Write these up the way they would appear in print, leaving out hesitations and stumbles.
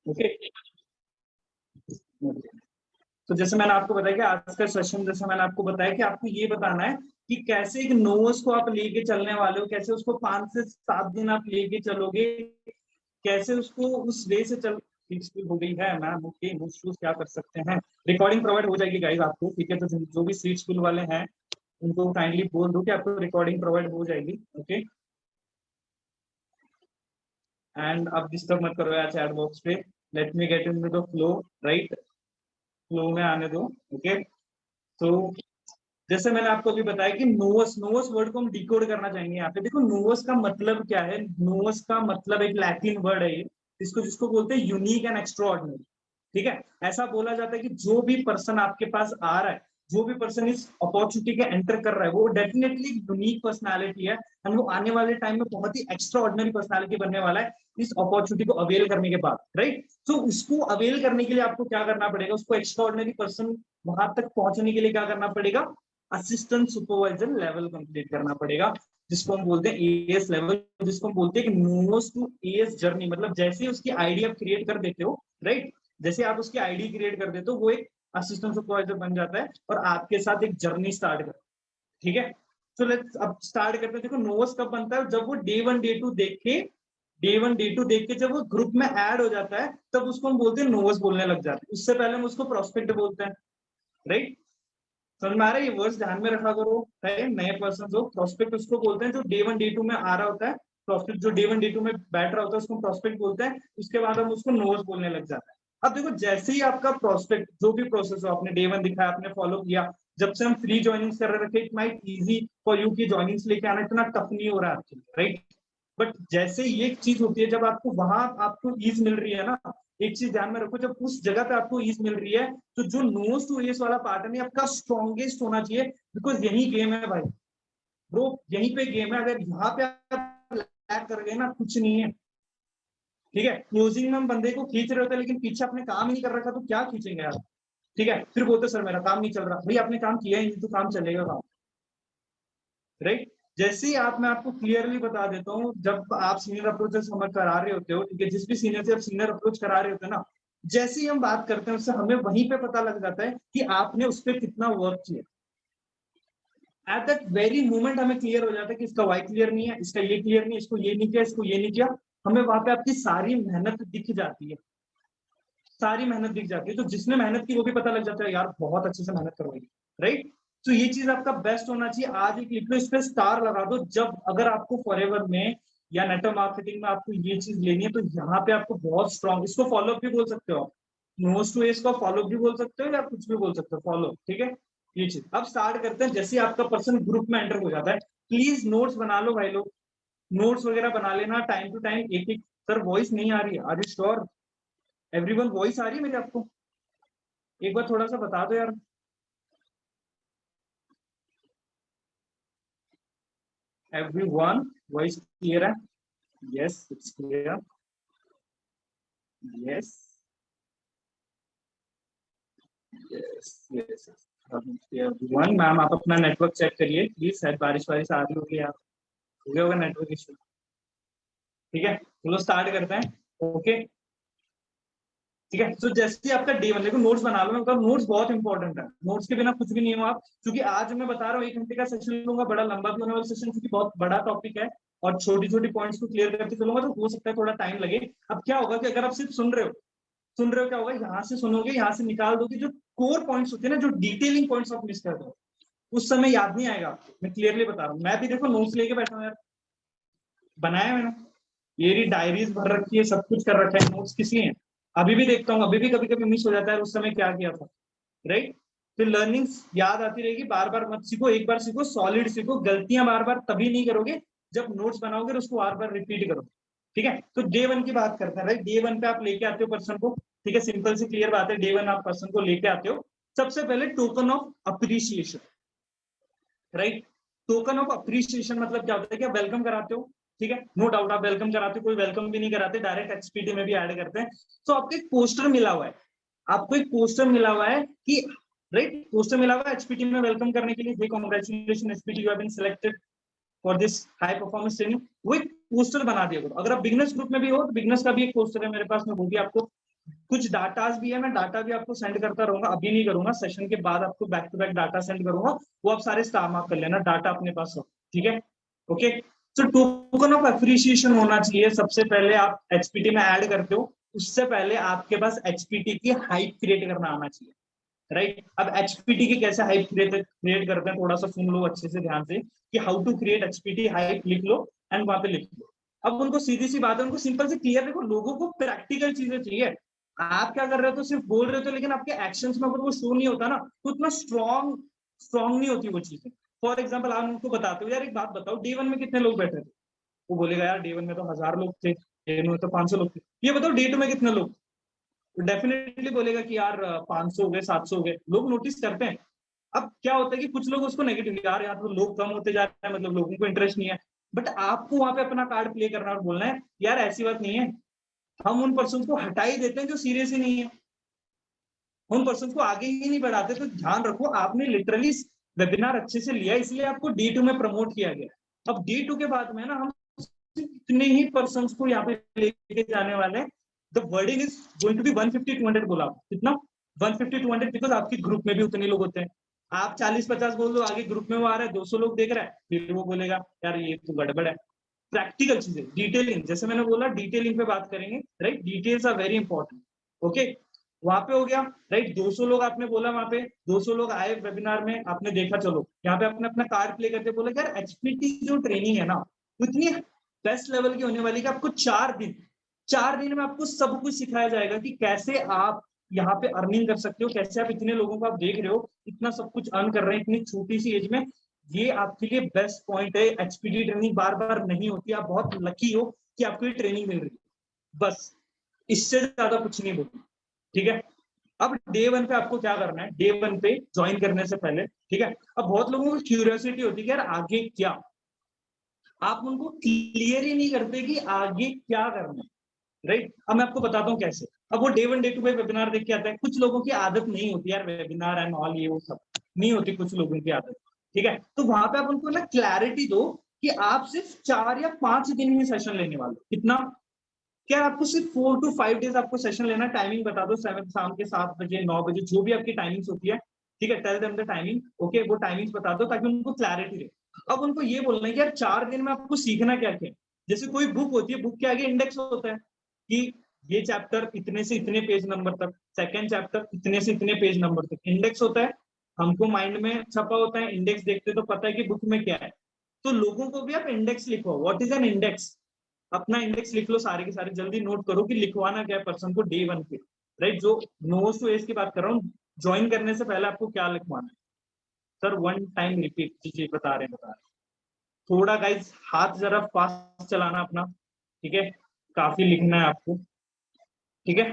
Okay. तो जैसे मैंने आपको बताया कि आज का सेशन, जैसे मैंने आपको बताया कि आपको ये बताना है कि कैसे एक नोवस को आप लेके चलने वाले हो, कैसे उसको 5 से 7 दिन आप लेके चलोगे, कैसे उसको उस वे से चल। हो गई है मैम, ओके, क्या कर सकते हैं, रिकॉर्डिंग प्रोवाइड हो जाएगी गाइस आपको, ठीक है। तो जो भी सीट स्कूल वाले हैं उनको काइंडली बोल दो कि आपको रिकॉर्डिंग प्रोवाइड हो जाएगी, ओके। एंड अब डिस्टर्ब मत करो यार चैट बॉक्स पे, let me get in the flow, right, flow में आने दो, ओके। तो जैसे मैंने आपको अभी बताया कि नोवस, नोवस वर्ड को हम डिकोड करना चाहेंगे यहाँ पे। देखो नोवस का मतलब क्या है, नोवस का मतलब एक लैटिन वर्ड है ये, इसको जिसको बोलते हैं यूनिक एंड एक्स्ट्राऑर्डिनरी, ठीक है। ऐसा बोला जाता है कि जो भी पर्सन आपके पास आ रहा है, जो भी पर्सन इस अपॉर्चुनिटी के एंटर कर रहा है, वो डेफिनेटली यूनिक पर्सनालिटी है, एंड वो आने वाले टाइम में बहुत ही एक्स्ट्रा ऑर्डिनरी पर्सनालिटी बनने वाला है इस अपॉर्चुनिटी को अवेल करने के बाद, राइट। तो उसको अवेल करने के लिए आपको क्या करना पड़ेगा, उसको एक्स्ट्रा ऑर्डिनरी पर्सन वहां तक पहुंचने के लिए क्या करना पड़ेगा, असिस्टेंट सुपरवाइजर लेवल कंप्लीट करना पड़ेगा, जिसको हम बोलते हैं एएस लेवल, जिसको हम बोलते हैं कि नोवस टू एएस जर्नी। मतलब जैसे उसकी आईडी आप क्रिएट कर देते हो, राइट, जैसे आप उसकी आईडी क्रिएट कर देते हो, वो एक असिस्टेंट सुपरवाइजर बन जाता है और आपके साथ एक जर्नी स्टार्ट कर, ठीक है। तो लेट्स अब स्टार्ट करते हैं। देखो नोवस कब बनता है, जब वो डे 1 डे 2 देख के, डे 1 डे 2 देख के जब वो ग्रुप में ऐड हो जाता है, तब उसको हम बोलते हैं नोवस बोलने लग जाते हैं। उससे पहले हम उसको प्रोस्पेक्ट बोलते हैं, राइट। समझ में आ रहा है, ये वर्ड्स ध्यान में रखा करो, है नए पर्सन हो। प्रोस्पेक्ट उसको बोलते हैं जो डे 1 डे 2 में आ रहा होता है, प्रोस्पेक्ट जो डे 1 डे 2 में बैठ रहा होता है उसको प्रोस्पेक्ट बोलते हैं। उसके बाद हम उसको नोवस बोलने लग जाता है। अब देखो जैसे ही आपका प्रोस्पेक्ट, जो भी प्रोसेस हो, आपने डे 1 दिखाया, आपने फॉलो किया, जब से हम फ्री ज्वाइनिंग्स कर रहे थे, it might easy for you की ज्वाइनिंग्स लेके आना इतना टफ नहीं हो रहा है आपके लिए, राइट। बट जैसे ये चीज होती है, जब आपको वहां आपको ईज मिल रही है ना, एक चीज ध्यान में रखो, जब उस जगह पे आपको ईज मिल रही है, तो जो नोज टू एस वाला पार्ट है आपका स्ट्रॉन्गेस्ट होना चाहिए, बिकॉज यही गेम है भाई ब्रो, यहीं पे गेम है। अगर यहाँ पे आप लैग कर गए ना, कुछ नहीं है, ठीक है। क्लोजिंग में हम बंदे को खींच रहे होते हैं, लेकिन पीछे अपने काम ही नहीं कर रखा, तो क्या खींचेंगे यार, ठीक है। फिर बोलते सर मेरा काम नहीं चल रहा, भाई आपने काम किया ही नहीं तो काम चलेगा काम, राइट। जैसे ही आप, मैं आपको क्लियरली बता देता हूँ, जब आप सीनियर अप्रोच से समझ करा रहे होते हो, ठीक है, जिस भी सीनियर से आप सीनियर अप्रोच करा रहे होते हैं ना, जैसे ही हम बात करते हैं उससे हमें वहीं पे पता लग जाता है कि आपने उस पर कितना वर्क किया। एट दैट वेरी मोमेंट हमें क्लियर हो जाता है कि इसका वाई क्लियर नहीं है, इसका ये क्लियर नहीं है, इसको ये नहीं किया, इसको ये नहीं किया। हमें वहां पे आपकी सारी मेहनत दिख जाती है, सारी मेहनत दिख जाती है। तो जिसने मेहनत की वो भी पता लग जाता है यार बहुत अच्छे से मेहनत करवाई, राइट। तो ये चीज आपका बेस्ट होना चाहिए। आज एक लिख लो, इस पे स्टार लगा दो। जब अगर आपको फॉरएवर में या नेटवर्क मार्केटिंग में आपको ये चीज लेनी है, तो यहाँ पे आपको बहुत स्ट्रॉन्ग, इसको फॉलो अप भी बोल सकते हो, नोज टू एज का फॉलो भी बोल सकते हो या कुछ भी बोल सकते हो, फॉलो, ठीक है। ये चीज अब स्टार्ट करते हैं। जैसे आपका पर्सन ग्रुप में एंटर हो जाता है, प्लीज नोट्स बना लो भाई लोग, नोट्स वगैरह बना लेना टाइम टू टाइम। एक एक, सर वॉइस नहीं आ रही है, are you sure everyone, voice आ रही है मेरी आपको? एक बार थोड़ा सा बता दो यार। एवरीवन वॉइस क्लियर है? Yes it's clear, yes yes yes. Everyone, ma'am आप अपना नेटवर्क चेक करिए प्लीज, शायद बारिश वारिश आ रही होगी, आप हो गया होगा नेटवर्क इशू, ठीक है। चलो स्टार्ट करते हैं, ओके, ठीक है। तो जैसे ही आपका डे 1, देखो नोट्स बना लो, मैं नोट्स बहुत इंपॉर्टेंट है, नोट्स के बिना कुछ भी नहीं हो आप। क्योंकि आज मैं बता रहा हूँ 1 घंटे का सेशन लूंगा, बड़ा लंबा भी होने वाला सेशन, क्योंकि बहुत बड़ा टॉपिक है और छोटी छोटी पॉइंट्स को क्लियर करते चलूंगा, तो हो सकता है थोड़ा टाइम लगे। अब क्या होगा कि अगर आप सिर्फ सुन रहे हो, सुन रहे हो, क्या होगा, यहाँ से सुनोगे, यहाँ से निकाल दोगे, जो कोर पॉइंट्स होते हैं ना, जो डिटेलिंग पॉइंट्स आप मिस कर दो, उस समय याद नहीं आएगा आपको। मैं क्लियरली बता रहा हूँ, मैं भी देखो नोट्स लेके बैठा हूँ यार, बनाया मैंने, ये डायरीज भर रखी है, सब कुछ कर रखा है, नोट्स किस लिए? अभी भी देखता हूँ, अभी भी कभी कभी मिस हो जाता है उस समय क्या किया था, राइट। फिर लर्निंग्स याद आती रहेगी, बार बार मत सीखो, एक बार सीखो, सॉलिड सीखो। गलतियां बार बार तभी नहीं करोगे जब नोट्स बनाओगे, उसको बार बार रिपीट करो, ठीक है। तो डे 1 की बात करते हैं, राइट। डे 1 पे आप लेके आते हो पर्सन को, ठीक है, सिंपल सी क्लियर बात है, डे 1 आप पर्सन को लेके आते हो। सबसे पहले token of appreciation, right. Token of appreciation मतलब क्या होता है कि आप वेलकम कराते हो, ठीक है, नो डाउट आप वेलकम कराते हो, कोई वेलकम भी नहीं कराते, डायरेक्ट एक्सपीटी में भी ऐड करते हैं। तो आपको एक पोस्टर मिला हुआ है, आपको एक पोस्टर मिला हुआ है कि, राइट, पोस्टर मिला हुआ है एचपीटी में वेलकम करने के लिए, congratulation HPT, you have been selected for this high performance training. वो एक पोस्टर बना दिया करो। अगर आप बिगनर्स ग्रुप में भी हो तो बिगनर्स का भी एक पोस्टर है मेरे पास में, वो भी आपको कुछ डाटाज भी है, मैं डाटा भी आपको सेंड करता रहूंगा, अभी नहीं करूंगा, सेशन के बाद आपको back to back data send करूंगा, वो आप सारे स्टार मार्क कर लेना, डाटा अपने पास हो, ठीक है। ओके, तो टोकन ऑफ एप्रिसिएशन होना चाहिए। सबसे पहले आप एचपीटी में ऐड करते हो, उससे पहले आपके पास एचपीटी की हाइप क्रिएट करना आना चाहिए, राइट। अब एचपीटी की कैसे हाइप क्रिएट करते हैं, थोड़ा सा सुन लो अच्छे से ध्यान से, कि how to create HPT hype लिख लो एंड वहां पे लिख लो। अब उनको सीधी सी बात है, उनको सिंपल से क्लियर, देखो लोगों को प्रैक्टिकल चीजें चाहिए। आप क्या कर रहे हो, तो सिर्फ बोल रहे हो, लेकिन आपके एक्शंस में अगर वो शो नहीं होता ना, तो उतना स्ट्रॉन्ग नहीं होती वो चीजें। फॉर एग्जाम्पल आप उनको बताते हो, यार एक बात बताओ, डे 1 में कितने लोग बैठे थे, वो बोलेगा यार डे 1 में तो 1000 लोग थे, डे 2 में तो 500 लोग थे। ये बताओ डे 2 में कितने लोग, डेफिनेटली बोलेगा कि यार 500 हो गए, 700 हो गए। लोग नोटिस करते हैं। अब क्या होता है कि कुछ लोग उसको नेगेटिव, यार यार तो लोग कम होते जा रहे हैं, मतलब लोगों को इंटरेस्ट नहीं है। बट आपको वहां पे अपना कार्ड प्ले करना और बोलना है, यार ऐसी बात नहीं है, हम उन पर्सन को हटा ही देते हैं जो सीरियस ही नहीं है, उन पर्सन को आगे ही नहीं बढ़ाते। तो ध्यान रखो, आपने लिटरली वेबिनार अच्छे से लिया, इसलिए आपको D2 में प्रमोट किया गया। अब D2 के बाद में ना हम इतने ही पर्सन को यहाँ पे लेके जाने वाले हैं। The wording is going to be 150-200 बोला, कितना 150-200, बिकॉज आपके ग्रुप में भी उतने लोग होते हैं। आप 40-50 बोल दो, आगे ग्रुप में वो आ रहा है 200 लोग देख रहा है, फिर वो बोलेगा यार ये तो गड़बड़ है। प्रैक्टिकल चीजें, डिटेलिंग, जैसे मैंने बोला डिटेलिंग पे बात करेंगे, right. Details are very important. Okay, वहां पे हो गया, राइट। 200 लोग आपने बोला, वहां पे 200 लोग आए वेबिनार में, आपने देखा, चलो यहाँ पे आपने अपना कार्ड प्ले करके बोला यार एचपीटी जो ट्रेनिंग है ना, इतनी बेस्ट लेवल की होने वाली कि आपको 4 दिन में आपको सब कुछ सिखाया जाएगा कि कैसे आप यहाँ पे अर्निंग कर सकते हो, कैसे आप इतने लोगों को आप देख रहे हो इतना सब कुछ अर्न कर रहे हैं इतनी छोटी सी एज में। ये आपके लिए बेस्ट पॉइंट है। एचपीटी ट्रेनिंग बार बार नहीं होती, आप बहुत लकी हो कि आपको ये ट्रेनिंग मिल रही है, बस इससे ज्यादा कुछ नहीं बोलूँ, ठीक है। अब डे 1 पे आपको क्या करना है, डे 1 पे ज्वाइन करने से पहले, ठीक है। अब बहुत लोगों को क्यूरियोसिटी होती है कि यार आगे क्या, आप उनको क्लियर ही नहीं करते कि आगे क्या करना है, राइट। अब मैं आपको बताता हूँ कैसे। अब वो डे 1 डे 2 पे वेबिनार देख के आता है, कुछ लोगों की आदत नहीं होती यार वेबिनार एंड ऑल, ये वो सब नहीं होती कुछ लोगों की आदत, ठीक है। तो वहां पे आप उनको ना क्लैरिटी दो कि आप सिर्फ 4 या 5 दिन में सेशन लेने वाले, कितना, क्या आपको सिर्फ 4 to 5 डेज आपको सेशन लेना। टाइमिंग बता दो, 7 शाम के 7 बजे 9 बजे जो भी आपकी टाइमिंग्स होती है, ठीक है। Tell them the timing, okay, वो टाइमिंग्स बता दो ताकि उनको क्लैरिटी रहे। अब उनको ये बोलना है कि यार 4 दिन में आपको सीखना क्या क्या। जैसे कोई बुक होती है, बुक के आगे इंडेक्स होता है कि ये चैप्टर इतने से इतने पेज नंबर तक, सेकेंड चैप्टर इतने से इतने पेज नंबर तक, इंडेक्स होता है। हमको माइंड में छपा होता है, इंडेक्स देखते तो पता है कि बुक में क्या है। तो लोगों को भी आप इंडेक्स लिखो, व्हाट इज एन इंडेक्स, अपना इंडेक्स लिख लो सारे के सारे, जल्दी नोट करो कि लिखवाना क्या है पर्सन को डे 1 पे, राइट। जो नोस टू एज की बात कर रहा हूँ, ज्वाइन करने से पहले आपको क्या लिखवाना है। सर 1 टाइम रिपीट, जी बता रहे हैं। थोड़ा गाइज हाथ जरा फास्ट चलाना अपना, ठीक है। काफी लिखना है आपको, ठीक है।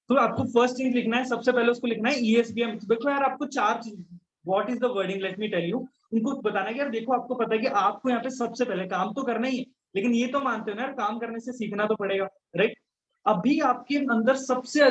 तो आपको फर्स्ट चीज लिखना है, सबसे पहले उसको लिखना है ESBM। देखो यार आपको 4 चीज, what is the wording, let me tell you. उनको बताना है कि यार देखो आपको पता है कि आपको यहाँ पे सबसे पहले काम तो करना ही है, लेकिन ये तो मानते हो ना यार काम करने से सीखना तो पड़ेगा, राइट। अभी आपके अंदर सबसे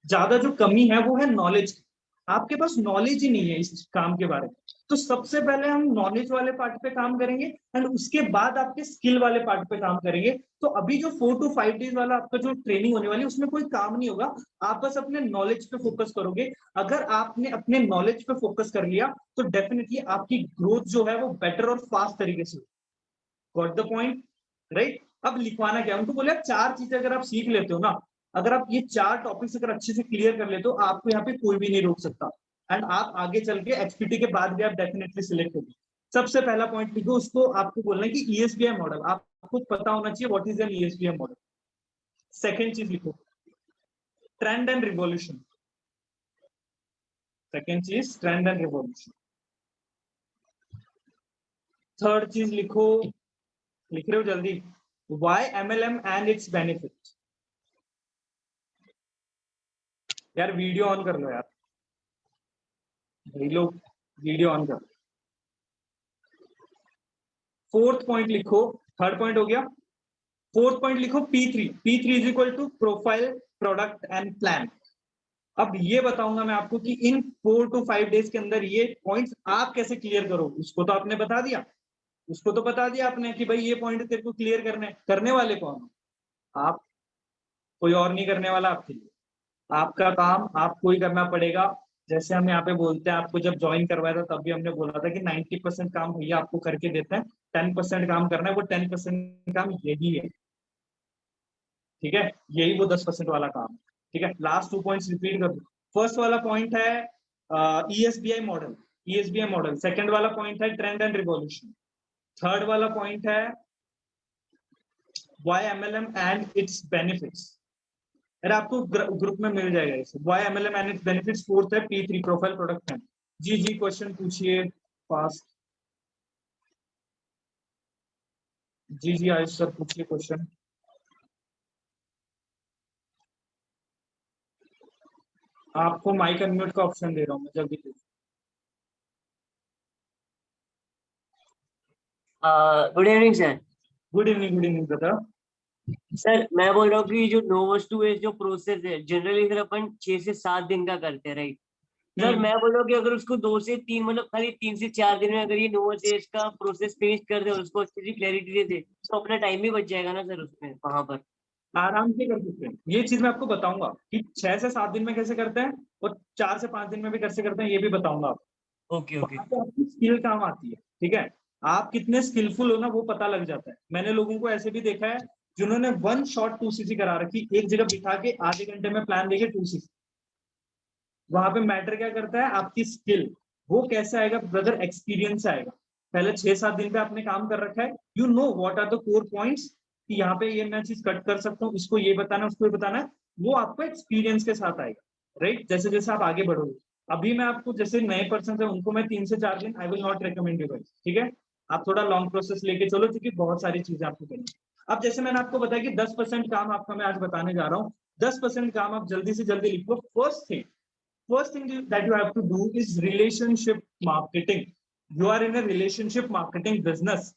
ज्यादा जो कमी है वो है नॉलेज। आपके पास नॉलेज ही नहीं है इस काम के बारे में। तो सबसे पहले हम नॉलेज वाले पार्ट पे काम करेंगे एंड उसके बाद आपके स्किल वाले पार्ट पे काम करेंगे। तो अभी जो 4 to 5 डेज वाला आपका जो ट्रेनिंग होने वाली है उसमें कोई काम नहीं होगा, आप बस अपने नॉलेज पे फोकस करोगे। अगर आपने अपने नॉलेज पे फोकस कर लिया तो डेफिनेटली आपकी ग्रोथ जो है वो बेटर और फास्ट तरीके से। Got the point, right. अब लिखवाना क्या, उनको बोले 4 चीजें अगर आप सीख लेते हो ना, अगर आप ये 4 टॉपिक्स अगर अच्छे से क्लियर कर लेते हो, आपको यहाँ पे कोई भी नहीं रोक सकता एंड आप आगे चल के एचपीटी के बाद भी आप डेफिनेटली सिलेक्ट होगी। सबसे पहला पॉइंट लिखो, उसको आपको बोलना है कि ESBI मॉडल आपको पता होना चाहिए, what is an ESBI model. Second चीज लिखो, ट्रेंड एंड रिवॉल्यूशन। सेकेंड चीज ट्रेंड एंड रिवॉल्यूशन। थर्ड चीज लिखो, लिख रहे हो जल्दी, why MLM and it's benefit. यार वीडियो ऑन कर लो यार, भाई लोग वीडियो ऑन कर। फोर्थ पॉइंट लिखो, थर्ड पॉइंट हो गया। फोर्थ पॉइंट लिखो P3 is equal to profile product and plan. अब ये बताऊंगा मैं आपको कि इन 4 to 5 डेज के अंदर ये पॉइंट्स आप कैसे क्लियर करो। उसको तो आपने बता दिया, उसको तो बता दिया आपने कि भाई ये पॉइंट तेरे को क्लियर करने वाले कौन, आप, कोई और नहीं करने वाला आपके लिए। आपका काम आपको ही करना पड़ेगा। जैसे हम यहाँ पे बोलते हैं, आपको जब ज्वाइन करवाया था तब भी हमने बोला था कि 90% काम भैया आपको करके देते हैं, 10% काम करना है, वो 10% काम यही है, ठीक है, यही वो 10% वाला काम, ठीक है। लास्ट 2 पॉइंट्स रिपीट कर दो। फर्स्ट वाला पॉइंट है ESBI model, ESBI model. Second वाला पॉइंट है ट्रेंड एंड रिवॉल्यूशन। थर्ड वाला पॉइंट है YMLM एंड इट्स बेनिफिट्स। अरे आपको ग्रुप में मिल जाएगा इसे, YMLM and its benefits. Fourth है P3 प्रोफाइल प्रोडक्ट है। जी क्वेश्चन पूछिए फास्ट। जी आयुष सर पूछिए क्वेश्चन। आपको माइक अनम्यूट का ऑप्शन दे रहा हूँ मैं, जल्दी पूछिए। Good evening sir. Good evening brother. Sir मैं बोल रहा हूँ कि जो नो वॉच टू वेज जो प्रोसेस है जनरली सर अपन 6 से 7 दिन का करते हैं, राइट। सर मैं बोल रहा हूँ कि अगर उसको 2 से 3 मतलब खाली 3 से 4 दिन में अगर ये नो वॉच एज का प्रोसेस फिनिश कर दे और उसको अच्छी सी क्लैरिटी दे दे तो अपना टाइम भी बच जाएगा ना सर उसमें वहां पर। आराम से कर सकते हैं, ये चीज मैं आपको बताऊंगा कि 6 से 7 दिन में कैसे करते हैं और 4 से 5 दिन में भी कैसे करते हैं, ये भी बताऊंगा आपको। Okay okay. वहां पे आपकी स्किल काम आती है, ठीक है। आप कितने स्किलफुल हो ना वो पता लग जाता है। मैंने लोगों को ऐसे भी देखा है जिन्होंने 1 शॉट 2cc करा रखी, एक जगह बिठा के आधे घंटे में प्लान देके 2cc। वहां पे मैटर क्या करता है, आपकी स्किल। वो कैसे आएगा ब्रदर, एक्सपीरियंस से आएगा। पहले 6-7 दिन पे आपने काम कर रखा है, you know what are the core points, कि यहाँ पे ये मैं चीज कट कर सकता हूँ, इसको ये बताना है, उसको ये बताना है। वो आपको एक्सपीरियंस के साथ आएगा, राइट। जैसे जैसे आप आगे बढ़ोगे। अभी मैं आपको, जैसे नए पर्सन है उनको मैं 3 से 4 दिन I will not recommend you guys, ठीक है। आप थोड़ा लॉन्ग प्रोसेस लेके चलो, क्योंकि बहुत सारी चीजें आपको करनी है। अब जैसे मैंने आपको बताया कि 10% काम आपका मैं आज बताने जा रहा हूँ। 10% काम आप जल्दी से जल्दी लिख लो। first thing that you have to do is relationship marketing. You are in a relationship marketing business.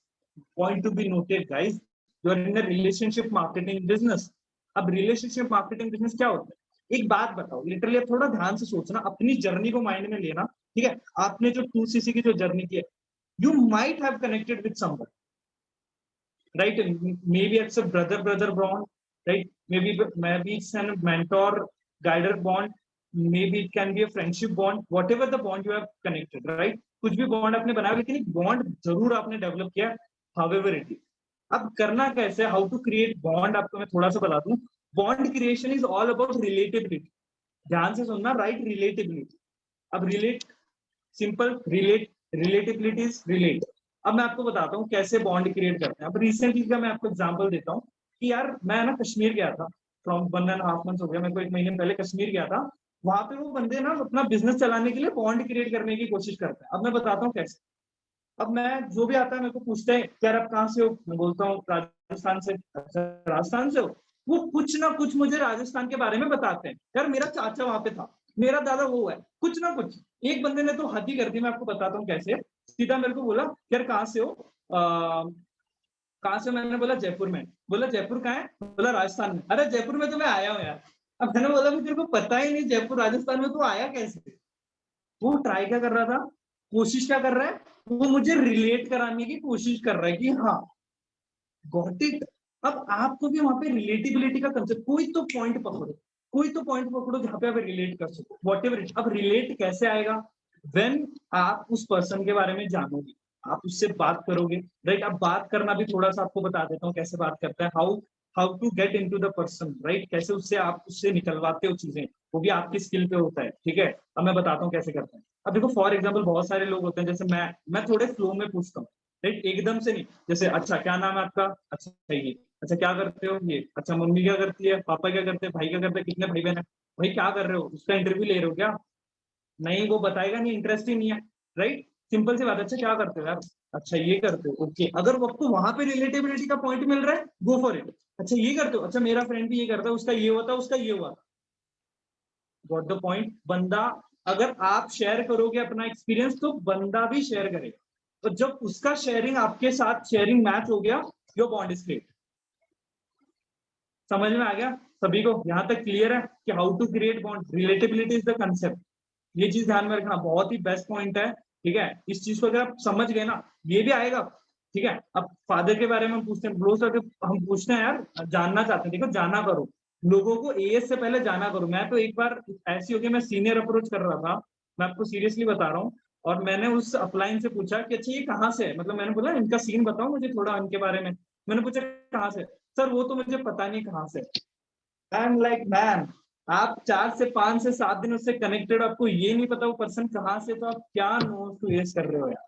Point to be noted, guys. You are in a relationship marketing business. अब relationship marketing business क्या होता है, एक बात बताओ, literally आप थोड़ा ध्यान से सोचना, अपनी जर्नी को माइंड में लेना, ठीक है। आपने जो 2cc की जो जर्नी की है, you might have connected with someone, right? Maybe it's a brother bond, right? Maybe it's a mentor guider bond, maybe it can be a friendship bond, whatever the bond you have connected, right? कुछ भी bond आपने बनाया, लेकिन एक bond जरूर आपने develop किया, however it is। अब करना कैसे, हाउ टू क्रिएट बॉन्ड, आपको मैं थोड़ा सा बता दूं। Bond creation is all about relatability. ध्यान से सुनना, राइट, रिलेटेबिलिटी। अब relate, simple, relatability is relate. अब मैं आपको बताता हूँ कैसे बॉन्ड क्रिएट करते हैं। अब रिसेंटली का मैं आपको एग्जांपल देता हूँ कि यार मैं ना कश्मीर गया था, फ्रॉम 1.5 मंथ हो गया मेरे को, 1 महीने पहले कश्मीर गया था। वहां पे वो बंदे ना अपना बिजनेस चलाने के लिए बॉन्ड क्रिएट करने की कोशिश करते हैं। अब मैं बताता हूँ कैसे। अब मैं, जो भी आता है मेरे को पूछते हैं यार आप कहाँ से हो, मैं बोलता हूँ राजस्थान से। अच्छा राजस्थान से हो, वो कुछ ना कुछ मुझे राजस्थान के बारे में बताते हैं। यार मेरा चाचा वहां पे था, मेरा दादा वो है, कुछ ना कुछ। एक बंदे ने तो हद ही कर दी, मैं आपको बताता हूँ कैसे। सीधा मेरे को बोला यार कहाँ से हो, कहाँ से, मैंने बोला जयपुर में। बोला जयपुर कहाँ है, बोला राजस्थान में। अरे जयपुर में तो मैं आया हूँ यार। अब मैंने बोला तेरे को पता ही नहीं जयपुर राजस्थान में तू आया कैसे। वो ट्राई क्या कर रहा था, कोशिश क्या कर रहा है, वो मुझे रिलेट कराने की कोशिश कर रहा है कि हाँ गॉट इट। अब आपको भी वहां पे रिलेटिबिलिटी का कंसेप्ट, कोई तो पॉइंट पकड़ो, कोई तो पॉइंट पकड़ो जहां पे आप रिलेट कर सको, वॉट एवर इट। अब रिलेट कैसे आएगा, व्हेन आप उस पर्सन के बारे में जानोगे, आप उससे बात करोगे, राइट। अब बात करना भी थोड़ा सा आपको बता देता हूँ कैसे बात करता है, how how to get into the person, right. कैसे उससे आप उससे निकलवाते हो चीजें, वो भी आपकी स्किल पे होता है, ठीक है। अब मैं बताता हूँ कैसे करते हैं। अब देखो फॉर एग्जाम्पल बहुत सारे लोग होते हैं, जैसे मैं थोड़े फ्लो में पूछता हूँ, राइट, एकदम से नहीं। जैसे अच्छा क्या नाम है आपका, अच्छा ये, अच्छा क्या करते हो ये, अच्छा मम्मी क्या करती है, पापा क्या करते हैं, भाई क्या करते हैं, कितने भाई बहन है, भाई क्या कर रहे हो, उसका इंटरव्यू ले रहे हो क्या, नहीं वो बताएगा नहीं, इंटरेस्ट ही नहीं है, राइट। सिंपल सी बात। अच्छा क्या करते हो यार, अच्छा ये करते हो, ओके। अगर वो आपको वहां पे रिलेटेबिलिटी का पॉइंट मिल रहा है, गो फॉर इट। अच्छा ये करते हो, अच्छा मेरा फ्रेंड भी ये करता है, उसका ये होता है, उसका ये हुआ, गॉट द पॉइंट। बंदा, अगर आप शेयर करोगे अपना एक्सपीरियंस तो बंदा भी शेयर करेगा, तो जब उसका शेयरिंग आपके साथ शेयरिंग मैच हो गया, योर बॉन्ड इज क्रिएट। समझ में आ गया सभी को, यहां तक क्लियर है कि how to create bond, relatability is the concept. ये चीज ध्यान में रखना, बहुत ही बेस्ट पॉइंट है, ठीक है। इस चीज को अगर आप समझ गए ना, ये भी आएगा, ठीक है। अब फादर के बारे में हम पूछते हैं, ब्रो सर हम पूछते हैं यार, जानना चाहते हैं, देखो जाना करो, लोगों को एएस से पहले जाना करो। मैं तो एक बार ऐसी हो गई, मैं सीनियर अप्रोच कर रहा था, मैं आपको सीरियसली बता रहा हूँ, और मैंने उस अपलाइन से पूछा कि अच्छा ये कहाँ से है, मतलब मैंने बोला इनका सीन बताओ मुझे थोड़ा इनके बारे में। मैंने पूछा कहाँ से, सर वो तो मुझे पता नहीं कहाँ से। आई एम लाइक मैन, आप 4 से 5 से 7 दिन उससे कनेक्टेड, आपको ये नहीं पता वो पर्सन कहाँ से, तो आप क्या नोट्स टू एस कर रहे हो यार।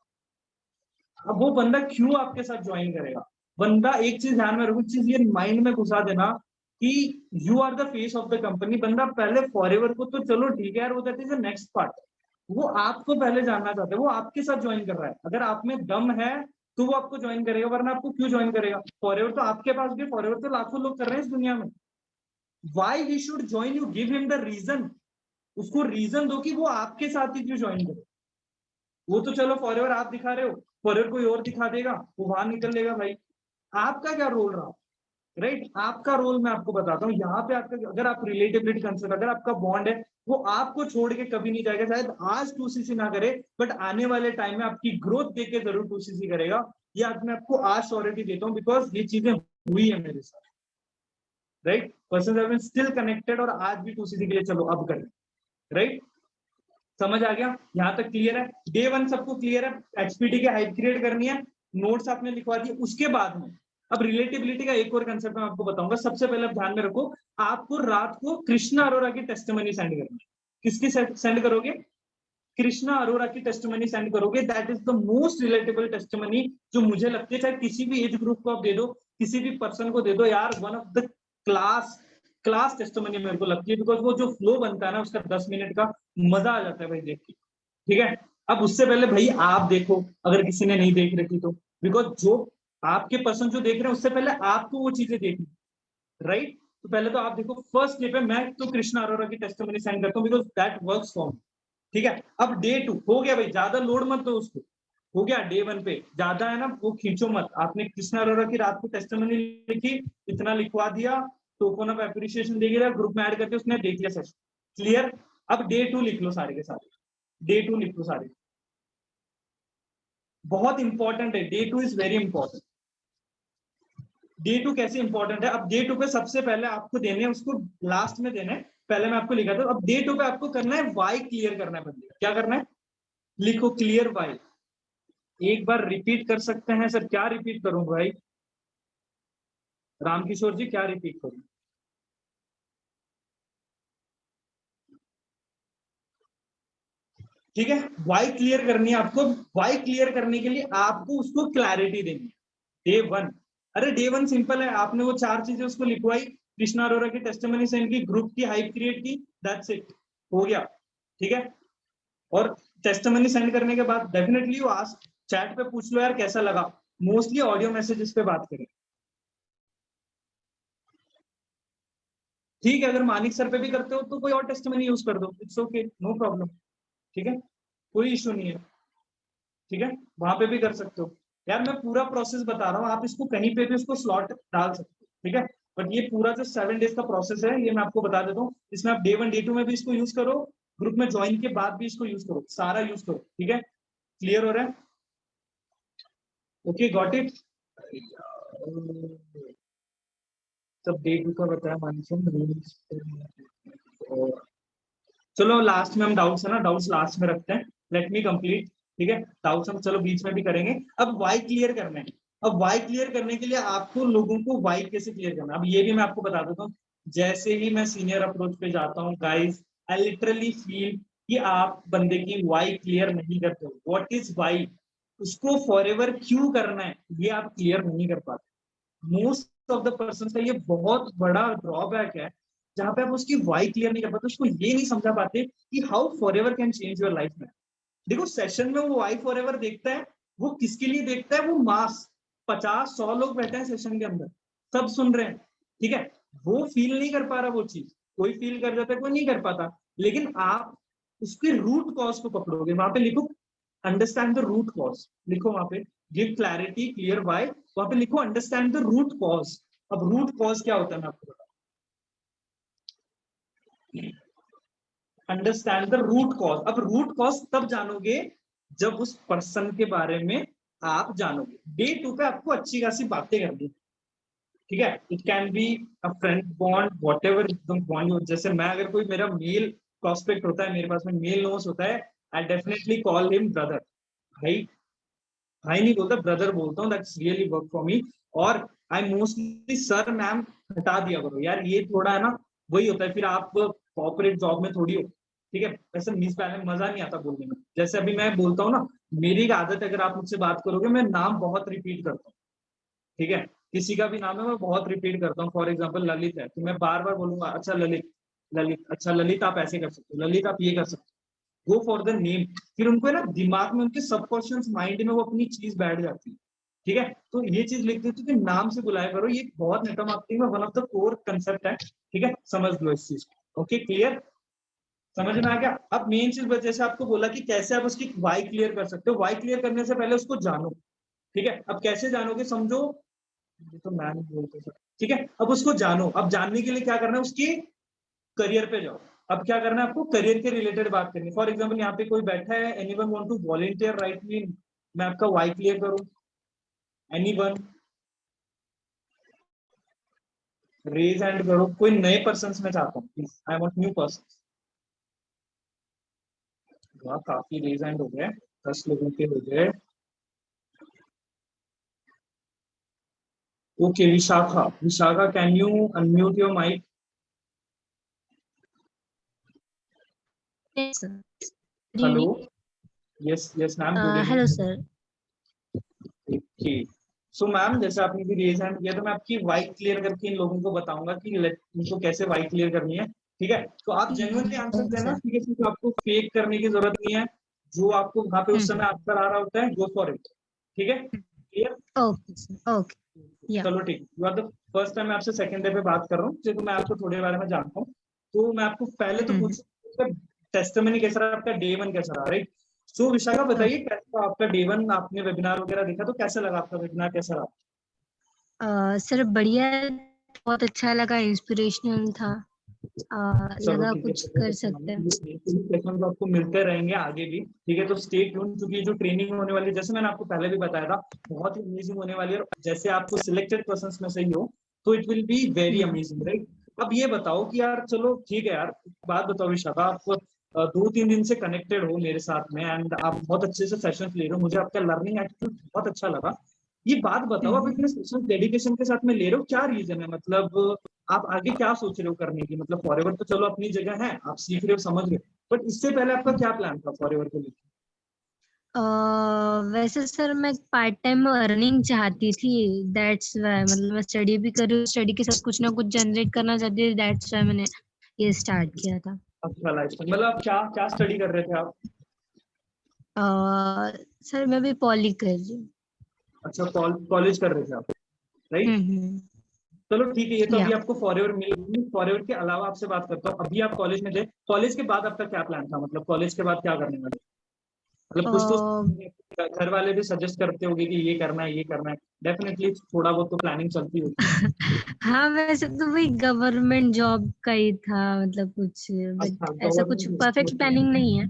अब वो बंदा क्यों आपके साथ ज्वाइन करेगा? बंदा एक चीज ध्यान में रखो, चीज ये माइंड में घुसा देना कि you are the face of the company. बंदा पहले फॉरएवर को तो चलो ठीक है यार, वो that is the next part, वो आपको पहले जानना चाहता है, वो आपके साथ ज्वाइन कर रहा है। अगर आप में दम है तो वो आपको ज्वाइन करेगा, वरना आपको क्यों ज्वाइन करेगा? फॉरएवर तो आपके पास भी, फॉरएवर तो लाखों लोग कर रहे हैं इस दुनिया में। Why he should join you, give him the reason. उसको रीजन दो कि वो आपके साथ ही क्यों ज्वाइन करे। वो तो चलो फॉरएवर आप दिखा रहे हो, फॉरएवर कोई और दिखा देगा, वो बाहर निकल लेगा भाई। आपका क्या रोल रहा? राइट, आपका रोल मैं आपको बताता हूँ यहाँ पे। आपका अगर आप रिलेटेबिलिटी कंसेप्ट, अगर आपका बॉन्ड है, वो आपको छोड़ के कभी नहीं जाएगा। शायद आज 2cc ना करे, बट आने वाले टाइम में आपकी ग्रोथ देख के जरूर 2cc करेगा। ये आज मैं आपको आज श्योरिटी देता हूँ, बिकॉज ये चीजें हुई है मेरे साथ। राइट, पर्सन स्टिल कनेक्टेड, और आज भी 2cc के लिए चलो अब करें। राइट, समझ आ गया? यहाँ तक क्लियर है? डे 1 सबको क्लियर है? एचपीटी की हाइप क्रिएट करनी है, नोट्स आपने लिखवा दिए। उसके बाद में अब रिलेटिबिलिटी का एक और कंसेप्ट मैं आपको बताऊंगा। सबसे पहले आप ध्यान में रखो, आपको रात को कृष्णा अरोरा की टेस्टिमनी सेंड करनी है। किसकी सेंड करोगे? कृष्णा अरोरा की टेस्टिमनी सेंड करोगे। That is the most relatable testimony जो मुझे लगती है, चाहे किसी भी एज ग्रुप को आप दे दो, किसी भी पर्सन को दे दो यार, one of the class testimony मेरे को लगती है। बिकॉज वो जो फ्लो बनता है ना उसका 10 मिनट का, मजा आ जाता है भाई देख के। ठीक है, अब उससे पहले भाई आप देखो, अगर किसी ने नहीं देख रखी तो, बिकॉज जो आपके पर्सन जो देख रहे हैं उससे पहले आपको वो चीजें देखनी। राइट, तो पहले तो आप देखो। फर्स्ट डे पे मैं तो कृष्णा अरोरा की टेस्टिमनी सेंड करता हूँ, because that works for me. ठीक है, अब डे 2 हो गया भाई, ज्यादा लोड मत दो उसको। हो गया डे 1 पे, ज्यादा है ना वो खींचो मत। आपने कृष्णा अरोरा की रात को टेस्टिमनी लिखी, इतना लिखवा दिया, टोकन ऑफ एप्रिसिएशन दे दिया, ग्रुप में ऐड करके उसने देख लिया सेशन क्लियर। अब डे 2 लिख लो सारे के सारे, डे 2 लिख लो सारे। बहुत इंपॉर्टेंट है, day 2 is very important. Day 2 कैसे इंपॉर्टेंट है? अब डे 2 पे सबसे पहले आपको देने, उसको लास्ट में देने, पहले मैं आपको लिखा था। अब डे 2 पे आपको करना है वाई क्लियर करना है बंदे का। क्या करना है? लिखो क्लियर वाई। एक बार रिपीट कर सकते हैं सर? क्या रिपीट करूं भाई? रामकिशोर जी क्या रिपीट करूं? ठीक है, वाई क्लियर करनी है आपको। वाई क्लियर करने के लिए आपको उसको क्लैरिटी देनी है। डे 1, अरे डे 1 सिंपल है, आपने वो 4 चीजें उसको लिखवाई, कृष्णा अरोरा की टेस्टिमनी सेंड की, ग्रुप की हाइप क्रिएट की, दैट्स इट, हो गया। ठीक है, और टेस्टिमनी सेंड करने के बाद डेफिनेटली वो आज चैट पे पूछ लो यार कैसा लगा। मोस्टली ऑडियो मैसेजेस पे बात करें। ठीक है, अगर मानिक सर पे भी करते हो तो कोई और टेस्टिमनी यूज कर दो, इट्स ओके, नो प्रॉब्लम। ठीक है, कोई इशू नहीं है। ठीक है, वहां पे भी कर सकते हो यार। मैं पूरा प्रोसेस बता रहा हूँ, आप इसको कहीं पे भी उसको स्लॉट डाल सकते हो। ठीक है, बट ये पूरा जो 7 डेज का प्रोसेस है ये मैं आपको बता देता हूँ। इसमें आप डे 1 डे 2 में भी इसको यूज करो, ग्रुप में ज्वाइन के बाद भी इसको यूज करो, सारा यूज करो। ठीक है, क्लियर हो रहा है? Okay, got it. सब डे 2 का बताया मानिक। चलो लास्ट में हम डाउट्स है ना, डाउट्स लास्ट में रखते हैं। Let me complete. ठीक है, डाउट्स हम चलो बीच में भी करेंगे। अब वाई क्लियर करना है। अब वाई क्लियर करने के लिए आपको लोगों को वाई कैसे क्लियर करना है, अब ये भी मैं आपको बता देता हूँ। जैसे ही मैं सीनियर अप्रोच पे जाता हूँ गाइस, आई लिटरली फील कि आप बंदे की वाई क्लियर नहीं करते हो। व्हाट इज वाई, उसको फॉरएवर क्यों करना है, ये आप क्लियर नहीं कर पाते। मोस्ट ऑफ द पर्सन का ये बहुत बड़ा ड्रॉबैक है, जहां पे आप उसकी वाई क्लियर नहीं कर पाते, उसको ये नहीं समझा पाते कि how forever can change your life में। देखो सेशन में वो वाई फॉरएवर देखता है, वो किसके लिए देखता है? वो मास 50-100 लोग बैठे हैं सेशन के अंदर, सब सुन रहे हैं। ठीक है, वो फील नहीं कर पा रहा वो चीज। कोई फील कर जाता है, कोई नहीं कर पाता। लेकिन आप उसके रूट कॉज को पकड़ोगे, वहां पे लिखो अंडरस्टैंड द रूट कॉज, लिखो वहां पे गिव क्लैरिटी क्लियर वाई, वहां पे लिखो अंडरस्टैंड द रूट कॉज। अब रूट कॉज क्या होता है मैं आपको बताऊं। Understand the root cause. अब रूट कॉज तब जानोगे जब उस पर्सन के बारे में आप जानोगे। डे 2 पे आपको अच्छी खासी बातें करनी। ठीक है, it can be a friend bond, what ever bond. जैसे मैं अगर कोई मेरा मेल प्रोस्पेक्ट होता है, मेरे पास में मेल नोट्स होता है, I definitely call him brother. भाई भाई नहीं बोलता, ब्रदर बोलता हूँ, that's really work for me. और आई मोस्टली सर मैम हटा दिया करो यार, ये थोड़ा है ना वही होता है, फिर आप कॉर्पोरेट जॉब में थोड़ी हो, ठीक है, ऐसे मिस बैलेंस मजा नहीं आता बोलने में। जैसे अभी मैं बोलता हूँ ना, मेरी एक आदत है, अगर आप मुझसे बात करोगे मैं नाम बहुत रिपीट करता हूँ, ठीक है, किसी का भी नाम है मैं बहुत रिपीट करता हूँ। फॉर एग्जाम्पल ललित है तो मैं बार बार बोलूंगा अच्छा ललित, ललित, अच्छा ललित आप ऐसे कर सकते हो, ललित आप ये कर सकते हो, गो फॉर द नेम। फिर उनको है ना दिमाग में, उनके सबकॉन्शियस माइंड में वो अपनी चीज बैठ जाती है, ठीक है। तो ये चीज लिख देती कि नाम से बुलाया करो, ये बहुत नेटवर्क मार्केटिंग में one of the core concept है, ठीक है, समझ लो इस चीज को। ओके क्लियर, समझ में आ गया। अब मेन चीज जैसे आपको बोला कि कैसे आप उसकी वाई क्लियर कर सकते हो, वाई क्लियर करने से पहले उसको जानो, ठीक है। अब कैसे जानोगे, समझो, ये तो मैं नहीं बोलता सर, ठीक है। अब उसको जानो, अब जानने के लिए क्या करना है, उसकी करियर पे जाओ। अब क्या करना है आपको, करियर के रिलेटेड बात करनी। फॉर एग्जांपल यहाँ पे कोई बैठा है, anyone want to volunteer right me, मैं आपका वाई क्लियर करूं, एनीवन रेज हैंड करो, कोई नए पर्सन में चाहता हूँ please, I want new person. वाह काफी रेज हैंड हो गए, 10 लोगों के हो गए। Okay Vishakha, Vishakha can you unmute your mic. Yes, sir. Good hello, evening. Yes yes ma'am, good Hello, evening. sir. Okay, so ma'am जैसे आपने भी रेज हैंड किया तो मैं आपकी वाई क्लियर करके इन लोगों को बताऊंगा कि इनको कैसे वाई क्लियर करनी है, ठीक है। तो आप जेन्युइनली आंसर Okay, देना, sir. ठीक है, क्योंकि आपको फेक करने की जरूरत नहीं है, जो आपको वहां पे उस समय आंसर आ रहा होता है, गो फॉर इट, ठीक है, clear. Okay, sir. Okay. Yeah. चलो ठीक, you are the first time मैं आपसे सेकंड डे पे बात कर रहा हूँ, तो मैं आपको थोड़े बारे में जानता हूँ। तो मैं आपको पहले तो Mm-hmm. पूछूं टेस्टमनी कैसा रहा, आपका डे 1 कैसा रहा, राइट। सो विशाखा बताइए Okay. कैसा आपका डे 1, आपने वेबिनार वगैरह देखा तो कैसा लगा आपका वेबिनार, कैसा रहा। सर बढ़िया है, बहुत अच्छा लगा, इंस्पिरेशनल था। चलो लगा ठीक है, कुछ बहुत कर अच्छा सकते हैं। सेशन आपको मिलते रहेंगे आगे भी, ठीक है। तो स्टे ट्यून, क्योंकि जो ट्रेनिंग होने वाली है, जैसे मैंने आपको पहले भी बताया था, बहुत ही अमेजिंग होने वाली है, और जैसे आपको सिलेक्टेड पर्सन में से ही हो तो it will be very amazing, right. अब ये बताओ कि यार चलो ठीक है यार, बात बताओ विशाखा, आप 2-3 दिन से कनेक्टेड हो मेरे साथ में, एंड आप बहुत अच्छे से सेशन ले रहे हो, मुझे आपका लर्निंग एटीट्यूड बहुत अच्छा लगा। ये बात बताओ, आप इतने सेशन डेडिकेशन के साथ में ले रहे हो, क्या रीजन है, मतलब आप आगे क्या सोच रहे हो करने की, मतलब फॉरएवर तो चलो अपनी जगह है, आप सीख रहे हो, समझ रहे हो, बट इससे पहले आपका क्या प्लान था फॉरएवर को लेकर। वैसे सर मैं पार्ट टाइम अर्निंग चाहती थी, दैट्स वाई, मतलब मैं स्टडी भी कर रही हूँ, स्टडी के साथ कुछ ना कुछ जनरेट करना चाहती थी, दैट्स वाई मैंने ये स्टार्ट किया था। अच्छा लाइफ, मतलब आप क्या क्या स्टडी कर रहे थे आप। सर मैं भी पॉली कर रही हूँ। अच्छा कॉलेज कर रहे थे आप, राइट। हम्म। चलो ठीक है, ये तो अभी या आपको फॉरएवर मिल, फॉरएवर के अलावा आपसे बात करता हूँ, अभी आप कॉलेज में थे, कॉलेज के बाद आपका क्या प्लान था, मतलब कॉलेज के बाद क्या करने वाले, मतलब कुछ तो घर वाले भी सजेस्ट करते होंगे कि ये करना है, ये करना है, डेफिनेटली थोड़ा बहुत तो प्लानिंग चलती होगी। हाँ वैसे तो वही गवर्नमेंट जॉब का ही था, मतलब कुछ, अच्छा बट ऐसा कुछ परफेक्ट गवर्नमेंट, प्लानिंग नहीं है।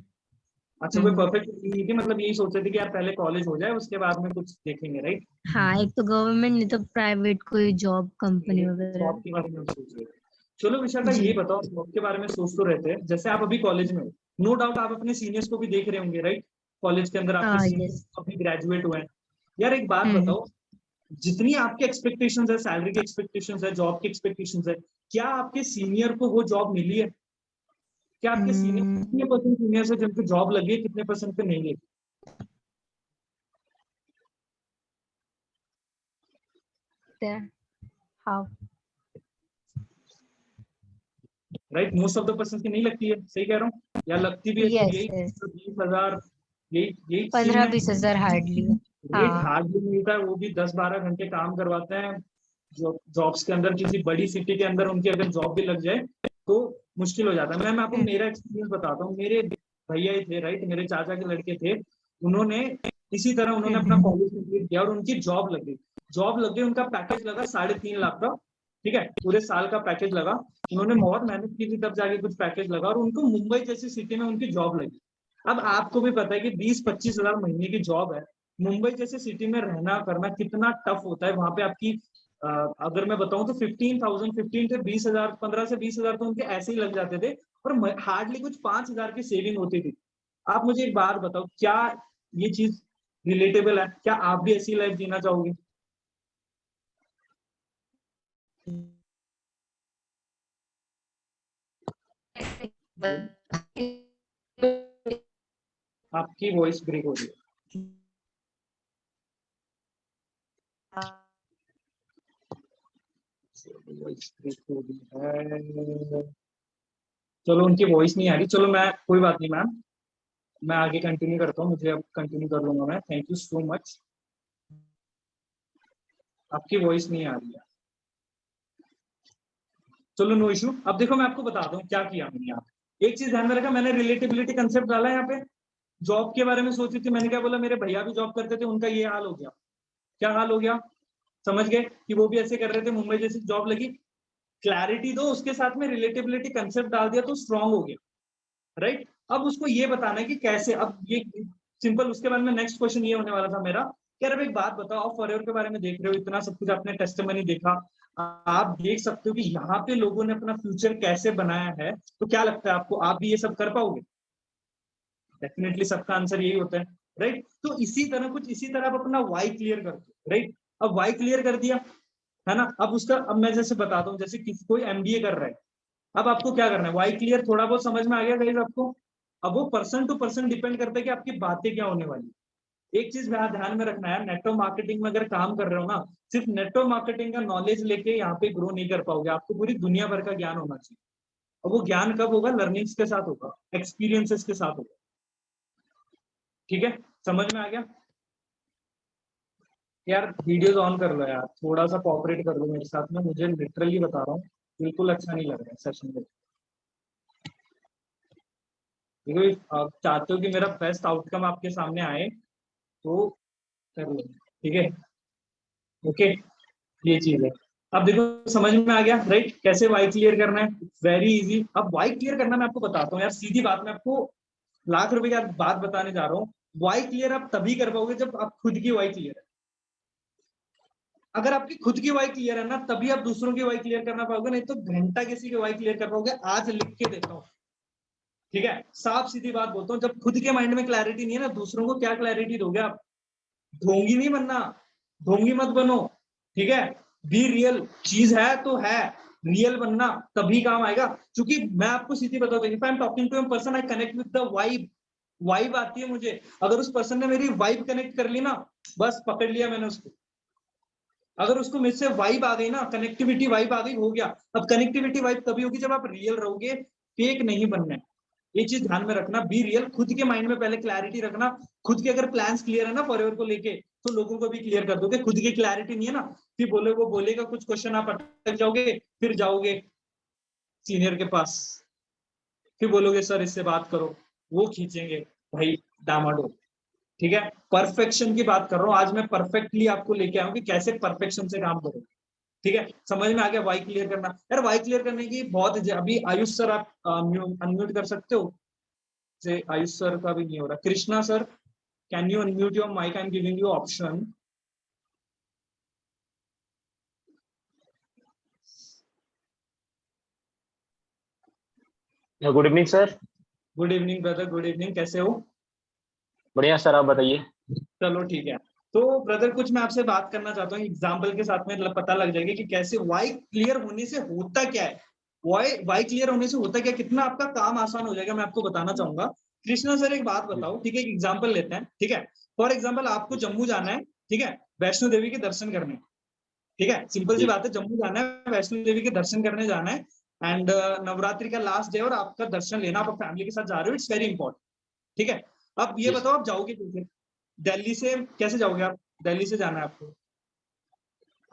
अच्छा कोई परफेक्ट नहीं थी, मतलब यही सोच रहे थे कि यार पहले कॉलेज हो जाए उसके बाद में कुछ देखेंगे, राइट। हाँ, एक तो गवर्नमेंट नहीं तो प्राइवेट कोई जॉब कंपनी वगैरह। जॉब के बारे में सोच रहे थे। चलो विशाखा जी। ये बताओ, जॉब के बारे में सोच तो रहते हैं, जैसे आप अभी कॉलेज में हो, नो डाउट आप अपने सीनियर्स को भी देख रहे होंगे, राइट। कॉलेज के अंदर आपके यस। सीनियर्स अभी ग्रेजुएट हुए हैं, यार एक बात हम्म। बताओ, जितनी आपके एक्सपेक्टेशंस है, सैलरी की एक्सपेक्टेशंस है, जॉब की एक्सपेक्टेशंस है, क्या आपके सीनियर को वो जॉब मिली है, क्या आपके सीनियर, कितने परसेंट सीनियर्स है जिनको जॉब लगी है, कितने परसेंट पे नहीं लगी, how. Right. Most of the person की नहीं लगती है, सही कह रहा हूँ, या लगती भी है तो यस यही यस, 20,000, यही यही सीन 15-20 हजार हार्डली। है, रेट हाँ। हार्ड भी मिलता है, वो भी 10-12 घंटे काम करवाते हैं। जो जॉब्स के अंदर किसी बड़ी सिटी के अंदर उनकी अगर जॉब भी लग जाए तो मुश्किल हो जाता है। मैं आपको मेरा एक्सपीरियंस बताता हूँ, मेरे भैया ही थे, राइट, मेरे चाचा के लड़के थे, उन्होंने इसी तरह उन्होंने अपना कॉलेज कंप्लीट किया और उनकी जॉब लग गई, जॉब लग गई, उनका पैकेज लगा 3.5 लाख का, ठीक है, पूरे साल का पैकेज लगा, उन्होंने बहुत मेहनत की थी तब जाके कुछ पैकेज लगा, और उनको मुंबई जैसी सिटी में उनकी जॉब लगी। अब आपको भी पता है कि 20-25 हजार महीने की जॉब है, मुंबई जैसे सिटी में रहना करना कितना टफ होता है, वहां पे आपकी अगर मैं बताऊं तो 15,000, 15 से 20,000, 15 से 20,000 तो उनके ऐसे ही लग जाते थे, और हार्डली कुछ 5,000 की सेविंग होती थी। आप मुझे एक बात बताओ, क्या ये चीज रिलेटेबल है? क्या आप भी ऐसी लाइफ जीना चाहोगे? आपकी वॉइस ब्रेक हो रही है। वॉइस ब्रेक हो रही है। चलो उनकी वॉइस नहीं आ रही, चलो मैं, कोई बात नहीं मैम, मैं आगे कंटिन्यू करता हूँ, मुझे अब कंटिन्यू कर लूंगा मैं। Thank you so much. आपकी वॉइस नहीं आ रही है, चलो नो इशू। अब देखो मैं आपको बताता हूँ क्या किया मैंने यहाँ। एक चीज ध्यान में रखा, मैंने रिलेटेबिलिटी कंसेप्ट डाला यहाँ पे। जॉब के बारे में सोची थी मैंने, क्या बोला, मेरे भैया भी जॉब करते थे, उनका ये हाल हो गया। क्या हाल हो गया? समझ गए कि वो भी ऐसे कर रहे थे, मुंबई जैसी जॉब लगी। क्लैरिटी दो, उसके साथ में रिलेटेबिलिटी कंसेप्ट डाल दिया तो स्ट्रांग हो गया, राइट। अब उसको ये बताना है कि कैसे, अब ये सिंपल। उसके बाद में नेक्स्ट क्वेश्चन ये होने वाला था मेरा कि अब एक बात बताओ, आप फॉरएवर के बारे में देख रहे हो, इतना सब कुछ आपने टेस्टिमनी देखा, आप देख सकते हो कि यहाँ पे लोगों ने अपना फ्यूचर कैसे बनाया है, तो क्या लगता है आपको, आप भी ये सब कर पाओगे? डेफिनेटली सबका आंसर यही होता है, राइट। तो इसी तरह, कुछ इसी तरह आप अपना वाई क्लियर कर दो, राइट। अब वाई क्लियर कर दिया है ना, अब उसका, अब मैं जैसे बताता हूँ, जैसे किसी कोई एमबीए कर रहा है, अब आपको क्या करना है, वाई क्लियर थोड़ा बहुत समझ में आ गया गाइस आपको? अब वो पर्सन टू पर्सन डिपेंड करता है कि आपकी बातें क्या होने वाली है। एक चीज ध्यान में रखना है, नेटवर्क मार्केटिंग में अगर काम कर रहे हो ना, सिर्फ नेटवर्क मार्केटिंग का नॉलेज लेके यहाँ पे ग्रो नहीं कर पाओगे, आपको पूरी दुनिया भर का ज्ञान होना चाहिए। और वो ज्ञान कब होगा? लर्निंग्स के साथ होगा, एक्सपीरियंसेस के साथ होगा। ठीक है, समझ में आ गया? यार वीडियोस ऑन कर लो यार, थोड़ा सा कोऑपरेट कर लो मेरे साथ में, मुझे लिटरली बता रहा हूँ, बिल्कुल अच्छा नहीं लग रहा है सेशन में। देखो आप चाहते हो कि मेरा बेस्ट आउटकम आपके सामने आए, तो कर लो, ठीक है, ओके। ये चीज है। अब देखो समझ में आ गया, राइट, कैसे वाई क्लियर करना है? Very easy. अब वाई क्लियर करना मैं आपको बताता हूँ यार, सीधी बात, मैं आपको लाख रुपए की बात बताने जा रहा हूँ। वाई क्लियर आप तभी कर पाओगे जब आप खुद की वाई क्लियर है। अगर आपकी खुद की वाई क्लियर है ना, तभी आप दूसरों की वाई क्लियर करना पाओगे, नहीं तो घंटा किसी की वाई क्लियर कर पाओगे। आज लिख के देता हूँ, ठीक है, साफ सीधी बात बोलता हूँ, जब खुद के माइंड में क्लैरिटी नहीं है ना, दूसरों को क्या क्लैरिटी दोगे आप? ढोंगी नहीं बनना, ढोंगी मत बनो, ठीक है। बी रियल, चीज है तो है, रियल बनना, तभी काम आएगा। क्योंकि मैं आपको सीधी बताता हूँ, if I am talking to a person, I connect with the vibe. Vibe आती है मुझे, अगर उस पर्सन ने मेरी वाइब कनेक्ट कर ली ना, बस पकड़ लिया मैंने उसको। अगर उसको मुझसे वाइब आ गई ना, कनेक्टिविटी वाइब आ गई, हो गया। अब कनेक्टिविटी वाइब तभी होगी जब आप रियल रहोगे, फेक नहीं बनना है। ये चीज ध्यान में रखना, बी रियल। खुद के माइंड में पहले क्लैरिटी रखना। खुद के अगर प्लान्स क्लियर है ना फॉरएवर को लेके, तो लोगों को भी क्लियर कर दोगे। खुद की क्लैरिटी नहीं है ना, फिर बोले, वो बोलेगा कुछ क्वेश्चन, आप अटक जाओगे, फिर जाओगे सीनियर के पास, फिर बोलोगे सर इससे बात करो, वो खींचेंगे भाई डामाडोल। ठीक है, परफेक्शन की बात कर रहा हूँ आज मैं, परफेक्टली आपको लेके आऊँ कि कैसे परफेक्शन से काम करो। ठीक है, समझ में आ गया? वाई क्लियर करना यार, वाई क्लियर करने की बहुत, अभी आयुष सर आप अनम्यूट कर सकते हो? से आयुष सर का भी नहीं हो रहा। Krishna sir, can you unmute your mic? I am giving you option. Good evening sir. Good evening brother, good evening, कैसे हो? बढ़िया सर, आप बताइए। चलो ठीक है। तो ब्रदर कुछ मैं आपसे बात करना चाहता हूँ, एग्जाम्पल के साथ में पता लग जाएगा कि कैसे वाई क्लियर होने से होता क्या है। वाई क्लियर होने से होता क्या, कितना आपका काम आसान हो जाएगा, मैं आपको बताना चाहूंगा। कृष्णा सर एक बात बताओ, ठीक है, एक एग्जाम्पल लेते हैं, ठीक है। फॉर एग्जाम्पल आपको जम्मू जाना है, ठीक है, वैष्णो देवी के दर्शन करने, ठीक है, सिंपल सी बात है, जम्मू जाना है, वैष्णो देवी के दर्शन करने जाना है, एंड नवरात्रि का लास्ट डे और आपका दर्शन लेना, आप फैमिली के साथ जा रहे हो, इट्स वेरी इंपॉर्टेंट, ठीक है। अब ये बताओ आप जाओगे कैसे? दिल्ली से कैसे जाओगे आप? दिल्ली से जाना है आपको,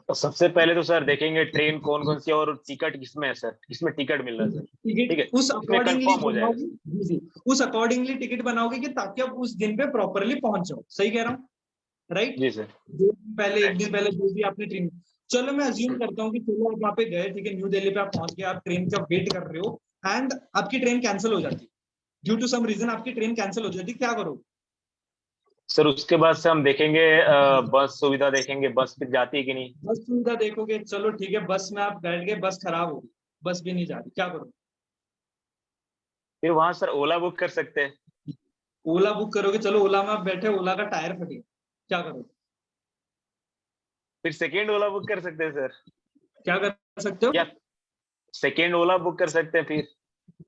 तो सबसे पहले तो सर देखेंगे ट्रेन कौन कौन सी और टिकट किसमें है सर, किसमें टिकट मिल रहा है सर। ठीक है, टिकट उस इसमें अकॉर्डिंगली कंफर्म हो जाएगा बनाओगे, जी, उस अकॉर्डिंगली टिकट बनाओगे कि ताकि आप उस दिन पे प्रॉपरली पहुंच जाओ। सही कह रहा हूँ, राइट? जी सर। 2 दिन पहले, 1 दिन पहले, जो भी आपने ट्रेन, चलो मैं अज्यूम करता हूँ कि चलो आप वहां पे गए, ठीक है, न्यू दिल्ली पे आप पहुंच गए, आप ट्रेन का वेट कर रहे हो, एंड आपकी ट्रेन कैंसिल हो जाती, ड्यू टू सम रीजन आपकी ट्रेन कैंसिल हो जाती, क्या करोगे? सर उसके बाद से हम देखेंगे बस सुविधा देखेंगे, बस फिर जाती है कि नहीं। बस सुविधा देखोगे, चलो ठीक है, बस में आप बैठ गए, बस खराब हो गई, बस भी नहीं जा रही, क्या करो? फिर वहां सर ओला बुक कर सकते हैं। ओला बुक करोगे, चलो ओला में आप बैठे, ओला का टायर फट गया, क्या करोगे? फिर सेकेंड ओला बुक कर सकते हैं सर। क्या कर सकते हो? या सेकेंड ओला बुक कर सकते हैं फिर।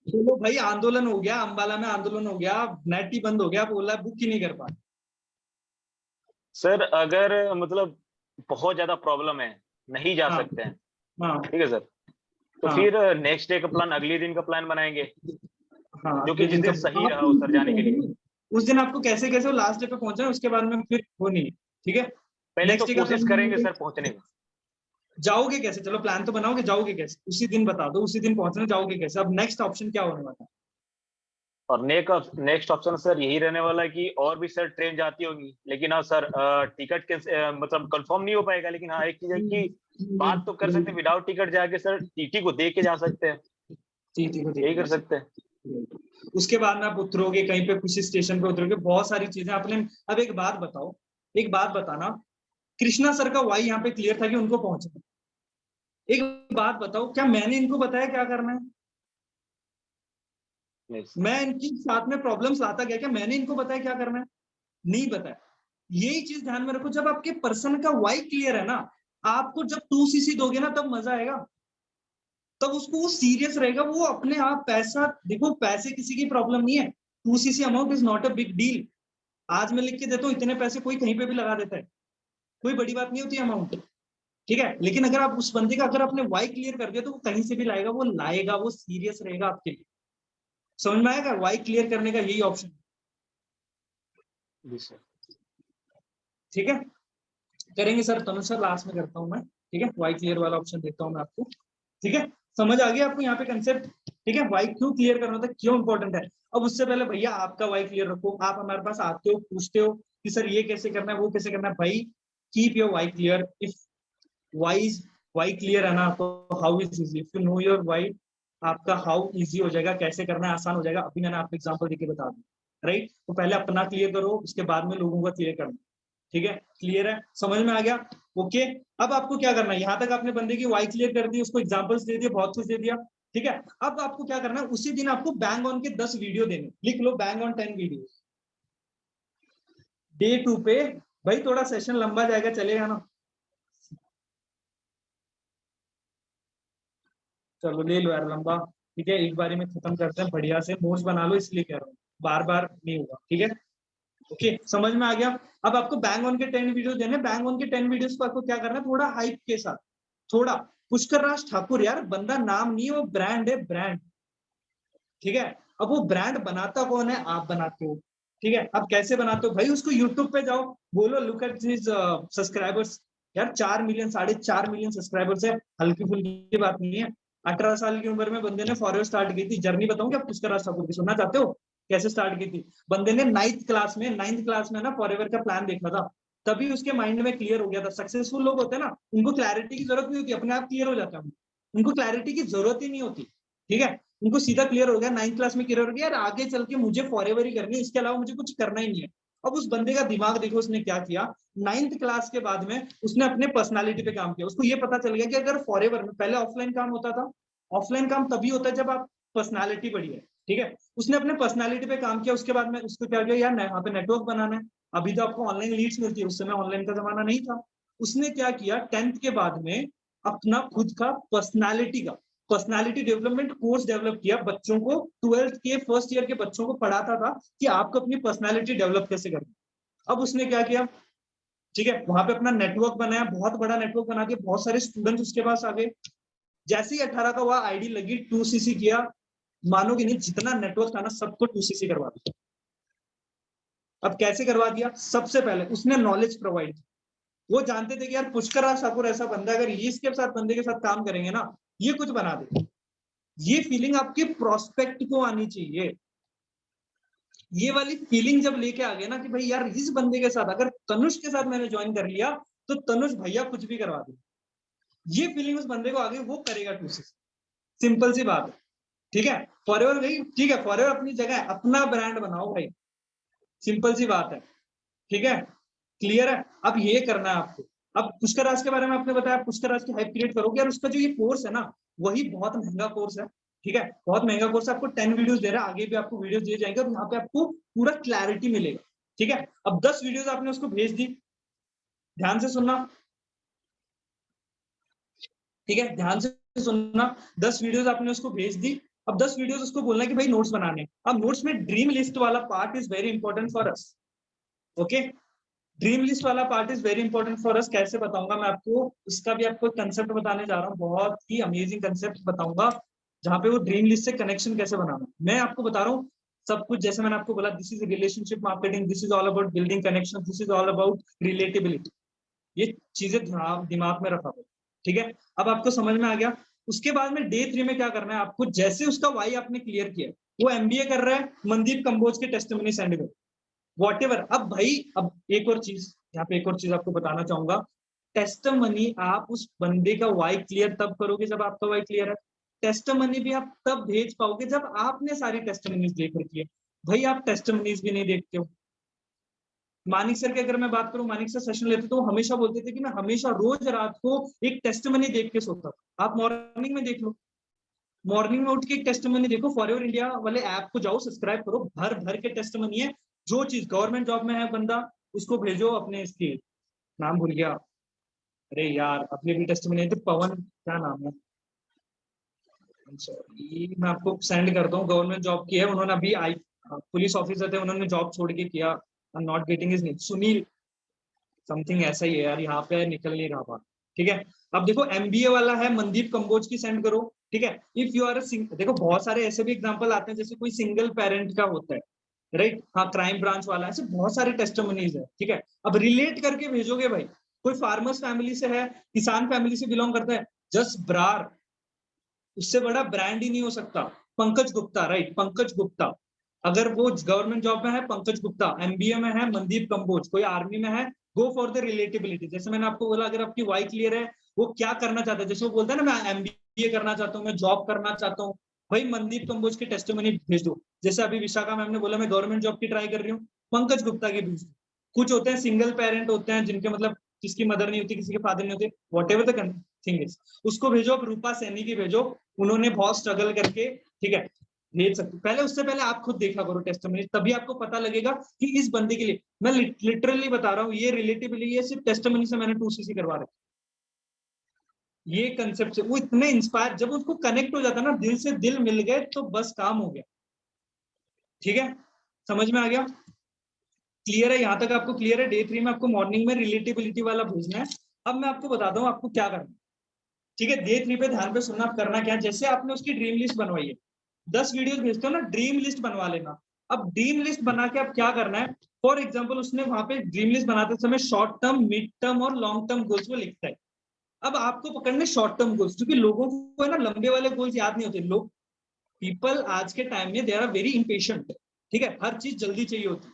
चलो भाई, आंदोलन हो गया, अंबाला में आंदोलन हो गया, नेट ही बंद हो गया, आप ओला बुक ही नहीं कर पाए। सर अगर मतलब बहुत ज्यादा प्रॉब्लम है, नहीं जा हाँ सकते हैं, हाँ ठीक है सर, तो हाँ फिर नेक्स्ट डे का प्लान, अगले दिन का प्लान बनाएंगे, हाँ, जो कि अगले जिस दिन का दिन सही रहा आपको हो उस सर दिन जाने के लिए। पहुंचना है। उस दिन आपको कैसे कैसे वो लास्ट डे पे पहुंचना है, उसके बाद में फिर वो नहीं है, ठीक है। पहले तो नेक्स्ट डे का कोशिश प्लान करेंगे बनाओगे, सर पहुंचने की। जाओगे कैसे? चलो प्लान तो बनाओगे, जाओगे कैसे उसी दिन बता दो, उसी दिन पहुंचना, जाओगे कैसे? अब नेक्स्ट ऑप्शन क्या होने वाला है? और नेक्स्ट ऑप्शन सर यही रहने वाला है कि और भी सर ट्रेन जाती होगी, लेकिन हाँ सर टिकट के मतलब कंफर्म नहीं हो पाएगा, लेकिन हाँ एक चीज है कि बात तो कर सकते हैं, विदाउट टिकट जाके सर टीटी को देख के जा सकते हैं, ठीक ठीक यही ठीक कर सकते हैं। उसके बाद में आप उतरोगे कहीं पे, किसी स्टेशन पे उतरोगे, बहुत सारी चीजें आपने। अब एक बात बताओ, एक बात बताना, कृष्णा सर का वाई यहाँ पे क्लियर था कि उनको पहुंचना। एक बात बताओ, क्या मैंने इनको बताया क्या करना है? नहीं, मैं इनकी साथ में प्रॉब्लम्स लाता गया, क्या मैंने इनको बताया क्या करना है? नहीं बताया। यही चीज ध्यान में रखो, जब आपके पर्सन का वाई क्लियर है ना, आपको जब 2cc दोगे ना तब मजा आएगा, तब उसको वो सीरियस रहेगा, वो अपने आप पैसा देखो, पैसे किसी की प्रॉब्लम नहीं है, 2cc amount is not a big deal. आज मैं लिख के देता हूँ, इतने पैसे कोई कहीं पे भी लगा देता है, कोई बड़ी बात नहीं होती अमाउंट, ठीक है। लेकिन अगर आप उस बंदे का अगर आपने वाई क्लियर कर दिया, तो वो कहीं से भी लाएगा, वो लाएगा, वो सीरियस रहेगा आपके लिए। समझ में आएगा? वाई क्लियर करने का यही ऑप्शन, जी सर। ठीक है। करेंगे सर, तनु सर लास्ट में करता हूँ मैं, ठीक है। वाई क्लियर वाला ऑप्शन देता हूँ मैं आपको, ठीक है। समझ आ गया आपको यहाँ पे कंसेप्ट, ठीक है। वाई क्यों क्लियर करना होता है, क्यों इंपॉर्टेंट है। अब उससे पहले भैया आपका वाई क्लियर रखो, आप हमारे पास आते हो, पूछते हो कि सर ये कैसे करना है, वो कैसे करना है, भाई keep your why clear. If why clear है ना, तो how is easy, if you know your why, आपका हाउ इजी हो जाएगा, कैसे करना है आसान हो जाएगा। अभी मैंने आपको एग्जांपल देके बता दिया, राइट। तो पहले अपना क्लियर करो, उसके बाद में लोगों का क्लियर करना, ठीक है। क्लियर है, समझ में आ गया? ओके। अब आपको क्या करना है, यहाँ तक आपने बंदे की वाई क्लियर कर दी, उसको एग्जांपल्स दे दिए, बहुत कुछ दे दिया, ठीक है। अब आपको क्या करना है, उसी दिन आपको बैंग ऑन के 10 वीडियो देने, लिख लो बैंग ऑन 10 वीडियो डे 2 पे। भाई थोड़ा सेशन लंबा जाएगा, चलेगा ना? चलो ले लो यार लंबा, ठीक है, एक बारी में खत्म करते हैं, बढ़िया से नोट्स बना लो, इसलिए कह रहा हूँ, बार बार नहीं होगा, ठीक है। ओके, समझ में आ गया? अब आपको बैंग ऑन के 10 वीडियो देने, बैंग ऑन के 10 वीडियोस को आपको क्या करना है, थोड़ा हाइप के साथ, थोड़ा पुष्कर राज ठाकुर, यार बंदा नाम नहीं है, वो ब्रांड है, ब्रांड, ठीक है। अब वो ब्रांड बनाता कौन है, आप बनाते हो, ठीक है। अब कैसे बनाते हो भाई, उसको यूट्यूब पे जाओ, बोलो लुक एट दिस सब्सक्राइबर्स, यार 4 मिलियन 4.5 मिलियन सब्सक्राइबर्स है, हल्की फुल्की बात नहीं है। 18 साल की उम्र में बंदे ने फॉरएवर स्टार्ट की थी, जर्नी बताऊं क्या पुष्कर राज ठाकुर की, सुनना चाहते हो? कैसे स्टार्ट की थी? बंदे ने 9th क्लास में ना फॉरएवर का प्लान देखा था, तभी उसके माइंड में क्लियर हो गया था। सक्सेसफुल लोग होते हैं ना, उनको क्लैरिटी की जरूरत नहीं होती, अपने आप क्लियर हो जाता है, उनको क्लैरिटी की जरूरत ही नहीं होती, ठीक है। उनको सीधा क्लियर हो गया, 9th क्लास में क्लियर हो गया, यार आगे चल के मुझे फॉरएवर ही करनी है, इसके अलावा मुझे कुछ करना ही नहीं है। अब उस बंदे का दिमाग देखो, उसने क्या किया, 9th क्लास के बाद में उसने अपने पर्सनालिटी पे काम किया। उसको ये पता चल गया कि अगर फॉरएवर में, पहले ऑफलाइन काम होता था, ऑफलाइन काम तभी होता है जब आप पर्सनालिटी बढ़ी है, ठीक है। उसने अपने पर्सनालिटी पे काम किया, उसके बाद में उसको क्या किया, यार यहाँ पे नेटवर्क बनाना है। अभी तो आपको ऑनलाइन लीड्स मिलती है, उस समय ऑनलाइन का जमाना नहीं था। उसने क्या किया, 10th के बाद में अपना खुद का पर्सनालिटी डेवलपमेंट कोर्स डेवलप किया, बच्चों को 12th के फर्स्ट ईयर के बच्चों को पढ़ाता था कि आपको अपनी पर्सनालिटी डेवलप कैसे करनी। अब उसने क्या किया, ठीक है, वहां पे अपना नेटवर्क बनाया, बहुत बड़ा नेटवर्क बना के बहुत सारे स्टूडेंट्स उसके पास आ गए। जैसे ही 18 का हुआ, आईडी लगी, 2cc किया, मानोगे नहीं, जितना नेटवर्क था ना सबको 2cc करवा दिया। अब कैसे करवा दिया, सबसे पहले उसने नॉलेज प्रोवाइड की। वो जानते थे कि यार पुष्कर राज ठाकुर ऐसा बंदा, अगर ये इसके साथ बंदे के साथ काम करेंगे ना, ये कुछ बना दे। ये फीलिंग आपके प्रोस्पेक्ट को आनी चाहिए। ये वाली फीलिंग जब लेके आ गए ना कि भाई यार इस बंदे के साथ, अगर तनुष के साथ मैंने ज्वाइन कर लिया तो तनुष भैया कुछ भी करवा दे, ये फीलिंग उस बंदे को आ गई, वो करेगा 2cc। सिंपल सी बात है, ठीक है। फॉरएवर गई, ठीक है, फॉरएवर अपनी जगह है, अपना ब्रांड बनाओ भाई, सिंपल सी बात है, ठीक है, क्लियर है। अब ये करना है आपको। अब पुष्कर राज के बारे में आपने बताया, पुष्कर राज की हाइप क्रिएट करोगे, और उसका जो ये कोर्स है ना, वही बहुत महंगा कोर्स है। ठीक है, बहुत महंगा कोर्स है, आपको 10 वीडियोस दे रहा है, आगे भी आपको वीडियोस दिए जाएंगे, और यहाँ पे आपको पूरा क्लैरिटी मिलेगा। ठीक है, अब 10 वीडियोस आपने उसको भेज दी, ध्यान से सुनना, ठीक है, ध्यान से सुनना। 10 वीडियोस आपने उसको भेज दी, अब 10 वीडियोस उसको बोलना है कि भाई नोट्स बनाने। अब नोट्स में ड्रीम लिस्ट वाला part is very important for us. Okay, dream list वाला part is very important for us. कैसे बताऊंगा मैं आपको, इसका भी आपको कंसेप्ट बताने जा रहा हूँ, बहुत ही अमेजिंग कंसेप्ट बताऊंगा, जहां पे वो ड्रीम लिस्ट से कनेक्शन कैसे बनाना। मैं आपको बता रहा हूँ सब कुछ, जैसे मैंने आपको बोला, this is relationship marketing, this is all about building connection, this is all about relatability. ये चीजें दिमाग में रखा हुआ, ठीक है। अब आपको समझ में आ गया। उसके बाद में डे 3 में क्या करना है आपको, जैसे उसका वाई आपने क्लियर किया, वो एमबीए कर रहा है, मनदीप कंबोज के टेस्टिमनी सेंड करो, वॉटेवर। अब भाई, अब एक और चीज यहाँ पे, एक और चीज आपको बताना चाहूंगा, टेस्टिमनी आप उस बंदे का वाई क्लियर तब करोगे जब आपका वाई क्लियर है। टेस्टिमनी भी आप तब भेज पाओगे जब आपने सारी टेस्टिमनीज देख रखी है। भाई आप टेस्टिमनीज भी नहीं देखते हो। मानिक सर की अगर मैं बात करूं, मानिक सर सेशन लेते तो वो हमेशा बोलते थे कि मैं हमेशा रोज रात को एक टेस्टिमनी देख के सोता था। आप मॉर्निंग में देख लो, मॉर्निंग में उठ के एक टेस्टिमनी देखो, फॉरएवर इंडिया वाले ऐप को जाओ, सब्सक्राइब करो, भर भर के टेस्टिमनी है। जो चीज गवर्नमेंट जॉब में है बंदा, उसको भेजो अपने, इसके नाम भूल गया, अरे यार अपने भी टेस्टिमनी है, तो पवन क्या नाम है, सॉरी मैं आपको सेंड करता हूँ, गवर्नमेंट जॉब की है, उन्होंने अभी आई, पुलिस ऑफिसर थे, उन्होंने जॉब छोड़ के किया, I am not getting his name, Sunil something ऐसा ही है यार, यहाँ पे निकल नहीं रहा बात। ठीक है, अब देखो एमबीए वाला है, मनदीप कंबोज की सेंड करो। ठीक है, इफ यू आर देखो बहुत सारे ऐसे भी एग्जांपल आते हैं, जैसे कोई सिंगल पेरेंट का होता है, राइट, हाँ क्राइम ब्रांच वाला, ऐसे बहुत सारे टेस्टिमनीज है। ठीक है, अब रिलेट करके भेजोगे भाई, कोई फार्मर्स फैमिली से है, किसान फैमिली से बिलोंग करता है, जस्ट ब्रार, उससे बड़ा ब्रांड ही नहीं हो सकता। पंकज गुप्ता, राइट, पंकज गुप्ता, अगर वो गवर्नमेंट जॉब में है, पंकज गुप्ता, एमबीए में है, मनदीप कंबोज, कोई आर्मी में है, गो फॉर द रिलेटेबिलिटी। जैसे मैंने आपको बोला, अगर आपकी वाई क्लियर है, वो क्या करना चाहता है, जैसे वो बोलता है ना, मैं एमबीए करना चाहता हूँ, मैं जॉब करना चाहता हूँ, भाई मनदीप कंबोज की टेस्टिमनी भेज दो। जैसे अभी विशाखा मैम ने बोला मैं गवर्नमेंट जॉब की ट्राई कर रही हूँ, पंकज गुप्ता की भेज दो। कुछ होते हैं सिंगल पेरेंट होते हैं, जिनके मतलब किसकी मदर नहीं होती, किसी के फादर नहीं होते, what ever the thing is, उसको भेजो। रूपा सैनी की भेजो, उन्होंने बहुत स्ट्रगल करके, ठीक है, भेज सकते। पहले उससे पहले आप खुद देखा करो टेस्टिमनी, तभी आपको पता लगेगा कि इस बंदे के लिए, मैं लिटरली बता रहा हूँ, ये रिलेटिवली, ये सिर्फ टेस्टिमनी से मैंने 2cc करवा रखा। ये कंसेप्ट से वो इतने इंस्पायर, जब उसको कनेक्ट हो जाता ना, दिल से दिल मिल गए, तो बस काम हो गया। ठीक है, समझ में आ गया, क्लियर है, यहाँ तक आपको क्लियर है। डे 3 में आपको मॉर्निंग में रिलेटेबिलिटी वाला भेजना है। अब मैं आपको बताता हूँ आपको क्या करना है। ठीक है, डे 3 पे ध्यान पे सुनना, आप करना क्या है, जैसे आपने उसकी ड्रीम लिस्ट बनवाई है, 10 वीडियोस भेजते हो ना, ड्रीम लिस्ट बनवा लेना। अब ड्रीम लिस्ट बना के आप क्या करना है, फॉर एग्जांपल उसने वहां पे ड्रीम लिस्ट बनाते समय शॉर्ट टर्म, मिड टर्म और लॉन्ग टर्म गोल्स वो लिखता है। अब आपको पकड़ने शॉर्ट टर्म गोल्स, क्योंकि लोगों को है ना लंबे वाले गोल्स याद नहीं होते। लोग, पीपल आज के टाइम में दे आर वेरी इम्पेशेंट। ठीक है, हर चीज जल्दी चाहिए होती है।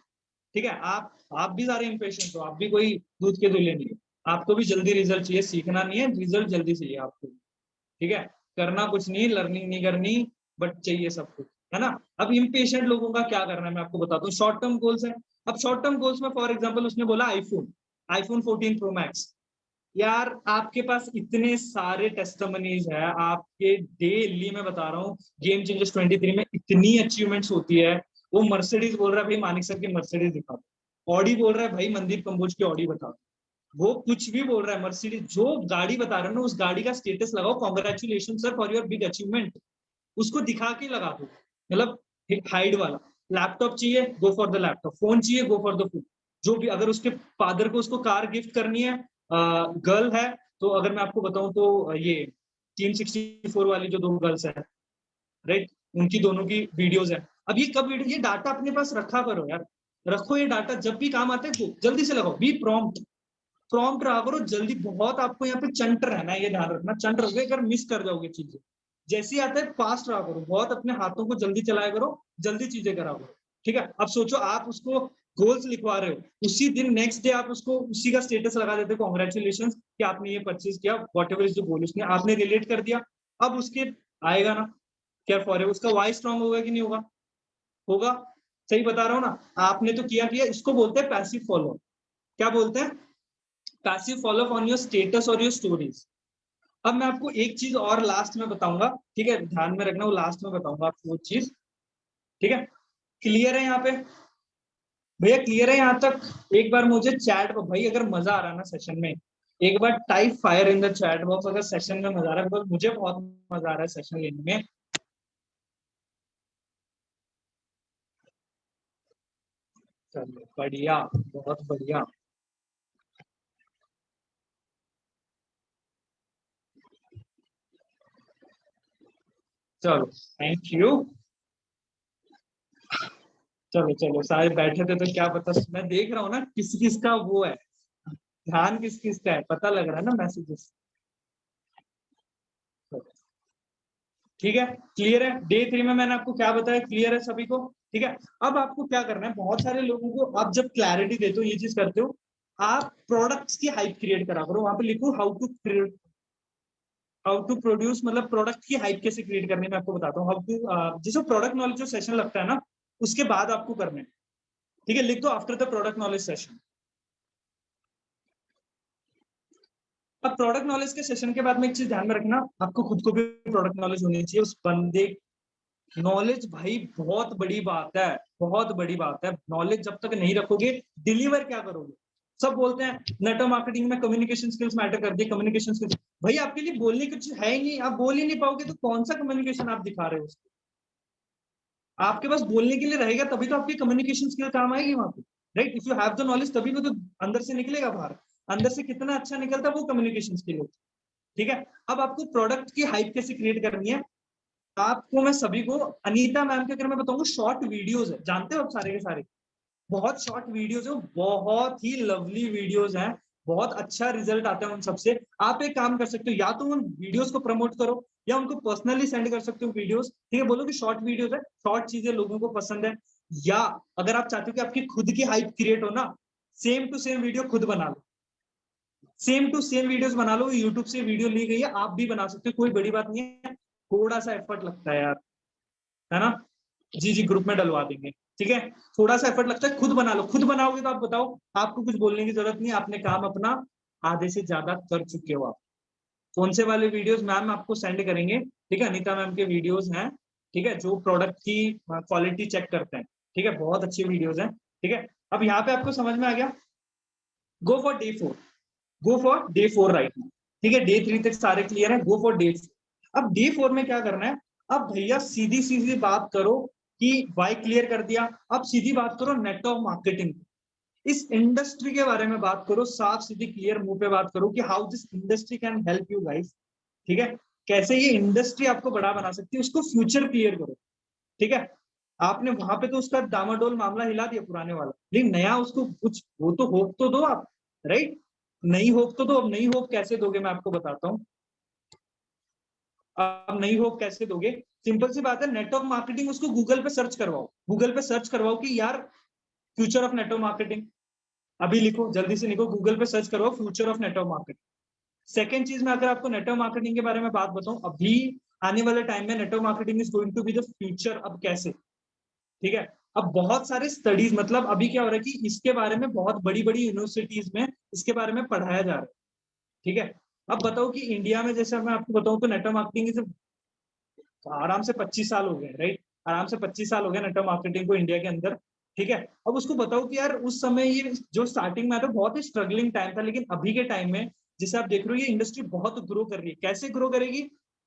ठीक है, आप भी सारे इम्पेशेंट हो, आप भी कोई दूध के दूल्हे नहीं है, आपको भी जल्दी रिजल्ट चाहिए, सीखना नहीं है, रिजल्ट जल्दी चाहिए आपको। ठीक है, करना कुछ नहीं, लर्निंग नहीं करनी, बट चाहिए सब कुछ, है ना। अब इम्पेशेंट लोगों का क्या करना है, मैं आपको बताता हूँ। शॉर्ट टर्म गोल्स है। अब शॉर्ट टर्म गोल्स में फॉर एग्जांपल उसने बोला आईफोन 14 प्रो मैक्स। यार आपके पास इतने सारे टेस्टिमनीज है, आपके डेली, मैं बता रहा हूँ, गेम चेंजर्स 23 में इतनी अचीवमेंट्स होती है। वो मर्सिडीज बोल रहा है भाई, मानिक सर की मर्सिडीज दिखा दो, ऑडी बोल रहा है भाई, मनदीप कंबोज की ऑडी बता दो, वो कुछ भी बोल रहा है, मर्सिडीज जो गाड़ी बता रहा है ना, उस गाड़ी का स्टेटस लगाओ, congratulation sir for your big achievement, उसको दिखा के लगा दो, मतलब हाइड वाला। लैपटॉप चाहिए, go for the laptop, phone चाहिए, गो फॉर द फोन। जो भी, अगर उसके फादर को उसको कार गिफ्ट करनी है, गर्ल है, तो अगर मैं आपको बताऊं तो ये टीम 64 वाली जो 2 गर्ल्स है, राइट, उनकी दोनों की वीडियोस है। अब ये कब वीडियो, ये डाटा अपने पास रखा करो यार, रखो ये डाटा, जब भी काम आता है जल्दी से लगाओ, बी प्रॉम्प्ट रहा करो जल्दी। बहुत आपको यहाँ पे चंट रहना है, ये ध्यान रखना, चंट रहोगे अगर मिस कर जाओगे चीजें। जैसे ही आता है फास्ट रहा करो, बहुत अपने हाथों को जल्दी चलाया करो, जल्दी चीजें करा करो। ठीक है, अब सोचो आप उसको गोल्स लिखवा रहे हो, उसी दिन नेक्स्ट डे आप उसको उसी का स्टेटस लगा देते हो, कॉन्ग्रेचुलेशन कि आपने ये परचेज किया, वॉट एवर इज जो गोल उसने आपने रिलेट कर दिया। अब उसके आएगा ना क्या फॉर है, उसका वाई स्ट्रॉन्ग होगा कि नहीं होगा, होगा। सही बता रहा हूँ ना, आपने तो किया, इसको बोलते हैं पैसिव फॉलोअर। क्या बोलते हैं, passive follow up on your status और योर स्टोरीज। अब मैं आपको एक चीज और लास्ट में बताऊंगा, ठीक है, ध्यान में रखना, वो लास्ट में बताऊंगा आपको वो चीज, ठीक है। क्लियर है यहाँ पे भैया, क्लियर है यहाँ तक? एक बार मुझे चैट, भाई अगर मजा आ रहा है ना सेशन में, एक बार type fire in the chat box अगर सेशन में मजा आ रहा है, बिकॉज मुझे बहुत मजा आ रहा है सेशन लेने में। चलो बढ़िया, बहुत बढ़िया। चलो थैंक यू। चलो चलो सारे बैठे थे तो क्या पता, मैं देख रहा हूँ ना किस किस का वो है, ध्यान किस किस का है, पता लग रहा है ना मैसेजेस। ठीक है, क्लियर है? डे 3 में मैंने आपको क्या बताया, क्लियर है सभी को? ठीक है, अब आपको क्या करना है, बहुत सारे लोगों को आप जब क्लैरिटी देते हो, ये चीज करते हो, आप प्रोडक्ट्स की हाइप क्रिएट करा करो। वहां पे लिखो हाउ टू प्रोड्यूस, मतलब प्रोडक्ट की हाइप कैसे क्रिएट करनी, मैं आपको बताता हूँ। हाउ टू, जिसको प्रोडक्ट नॉलेज जो सेशन लगता है ना, उसके बाद आपको करना है, ठीक है। लिख दो after the product knowledge session. अब प्रोडक्ट नॉलेज के सेशन के बाद में एक चीज ध्यान में रखना, आपको खुद को भी प्रोडक्ट नॉलेज होनी चाहिए उस बंदे। नॉलेज भाई बहुत बड़ी बात है, बहुत बड़ी बात है। नॉलेज जब तक नहीं रखोगे, डिलीवर क्या करोगे? सब बोलते हैं नेटवर्क मार्केटिंग में कम्युनिकेशन स्किल्स मैटर करती है, कम्युनिकेशन स्किल्स। भाई आपके लिए बोलने कुछ है ही नहीं, आप बोल ही नहीं पाओगे, तो कौन सा कम्युनिकेशन आप दिखा रहे हो उसको? आपके पास बोलने के लिए रहेगा तभी तो आपकी कम्युनिकेशन स्किल काम आएगी वहां पे, right? If you have the knowledge तभी वो तो अंदर से निकलेगा बाहर। अंदर से कितना अच्छा निकलता है वो कम्युनिकेशन स्किल होती है, ठीक है। अब आपको प्रोडक्ट की हाइप कैसे क्रिएट करनी है, आपको मैं सभी को, अनीता मैम के अगर मैं बताऊंगा, शॉर्ट वीडियोस है, जानते हो आप सारे के सारे, बहुत शॉर्ट वीडियोस है, बहुत ही लवली वीडियोस हैं, बहुत अच्छा रिजल्ट आता है उन सबसे। आप एक काम कर सकते हो, या तो उन वीडियोस को प्रमोट करो या उनको पर्सनली सेंड कर सकते हो वीडियोस, ठीक है। बोलो कि शॉर्ट वीडियोस है, शॉर्ट चीजें लोगों को पसंद है। या अगर आप चाहते हो कि आपकी खुद की हाइप क्रिएट हो ना, सेम टू सेम वीडियो खुद बना लो, सेम टू सेम वीडियोस बना लो। यूट्यूब से वीडियो ली गई है, आप भी बना सकते हो, कोई बड़ी बात नहीं है। थोड़ा सा एफर्ट लगता है यार, है ना? जी जी, ग्रुप में डलवा देंगे, ठीक है। थोड़ा सा एफर्ट लगता है, खुद बना लो। खुद बनाओगे तो आप बताओ, आपको कुछ बोलने की जरूरत नहीं, आपने काम अपना आधे से ज्यादा कर चुके हो। आप कौन से वाले वीडियोस मैम आपको सेंड करेंगे, ठीक है, अनीता मैम के वीडियोस हैं, ठीक है, जो प्रोडक्ट की क्वालिटी चेक करते हैं, ठीक है, बहुत अच्छी वीडियोस हैं, ठीक है। अब यहाँ पे आपको समझ में आ गया, go for day 4, go for day 4 right now, ठीक है। डे 3 तक सारे क्लियर है, गो फॉर डे 4। अब डे 4 में क्या करना है, अब भैया सीधी सीधी बात करो कि वाई क्लियर कर दिया, अब सीधी बात करो नेटवर्क मार्केटिंग, इस इंडस्ट्री के बारे में बात करो, साफ सीधी क्लियर मुंह पे बात करो कि how this industry can help you guys, ठीक है। कैसे ये इंडस्ट्री आपको बड़ा बना सकती है, उसको फ्यूचर क्लियर करो, ठीक है। आपने वहां पे तो उसका डामाडोल मामला हिला दिया पुराने वाला, लेकिन नया उसको कुछ वो तो होप तो दो आप, राइट? नई होप तो दो। अब नई होप कैसे दोगे मैं आपको बताता हूँ। अब नई होप कैसे दोगे, सिंपल सी बात है, नेटवर्क मार्केटिंग उसको गूगल पे सर्च करवाओ, गूगल पे सर्च करवाओ कि यार फ्यूचर ऑफ नेटवर्क मार्केटिंग, अभी लिखो, जल्दी से लिखो, गूगल पे सर्च करवाओ future of network marketing. Second चीज में अगर आपको नेटवर्क मार्केटिंग के बारे में बात बताऊं, अभी आने वाले टाइम में network marketing is going to be the future. अब कैसे, ठीक है। अब बहुत सारे स्टडीज, मतलब अभी क्या हो रहा है कि इसके बारे में बहुत बड़ी बड़ी यूनिवर्सिटीज में इसके बारे में पढ़ाया जा रहा है, ठीक है। अब बताओ कि इंडिया में, जैसे मैं आपको बताऊं तो नेटवर्क मार्केटिंग आराम से 25 साल हो गए, राइट? आराम से 25 साल हो गए नेटवर्क मार्केटिंग को इंडिया के अंदर, ठीक है। अब उसको बताओ कि यार उस समय ये जो स्टार्टिंग में था बहुत ही स्ट्रगलिंग टाइम था, लेकिन अभी के टाइम में जिसे आप देख रहे हो ये इंडस्ट्री बहुत ग्रो कर रही है। कैसे ग्रो करेगी,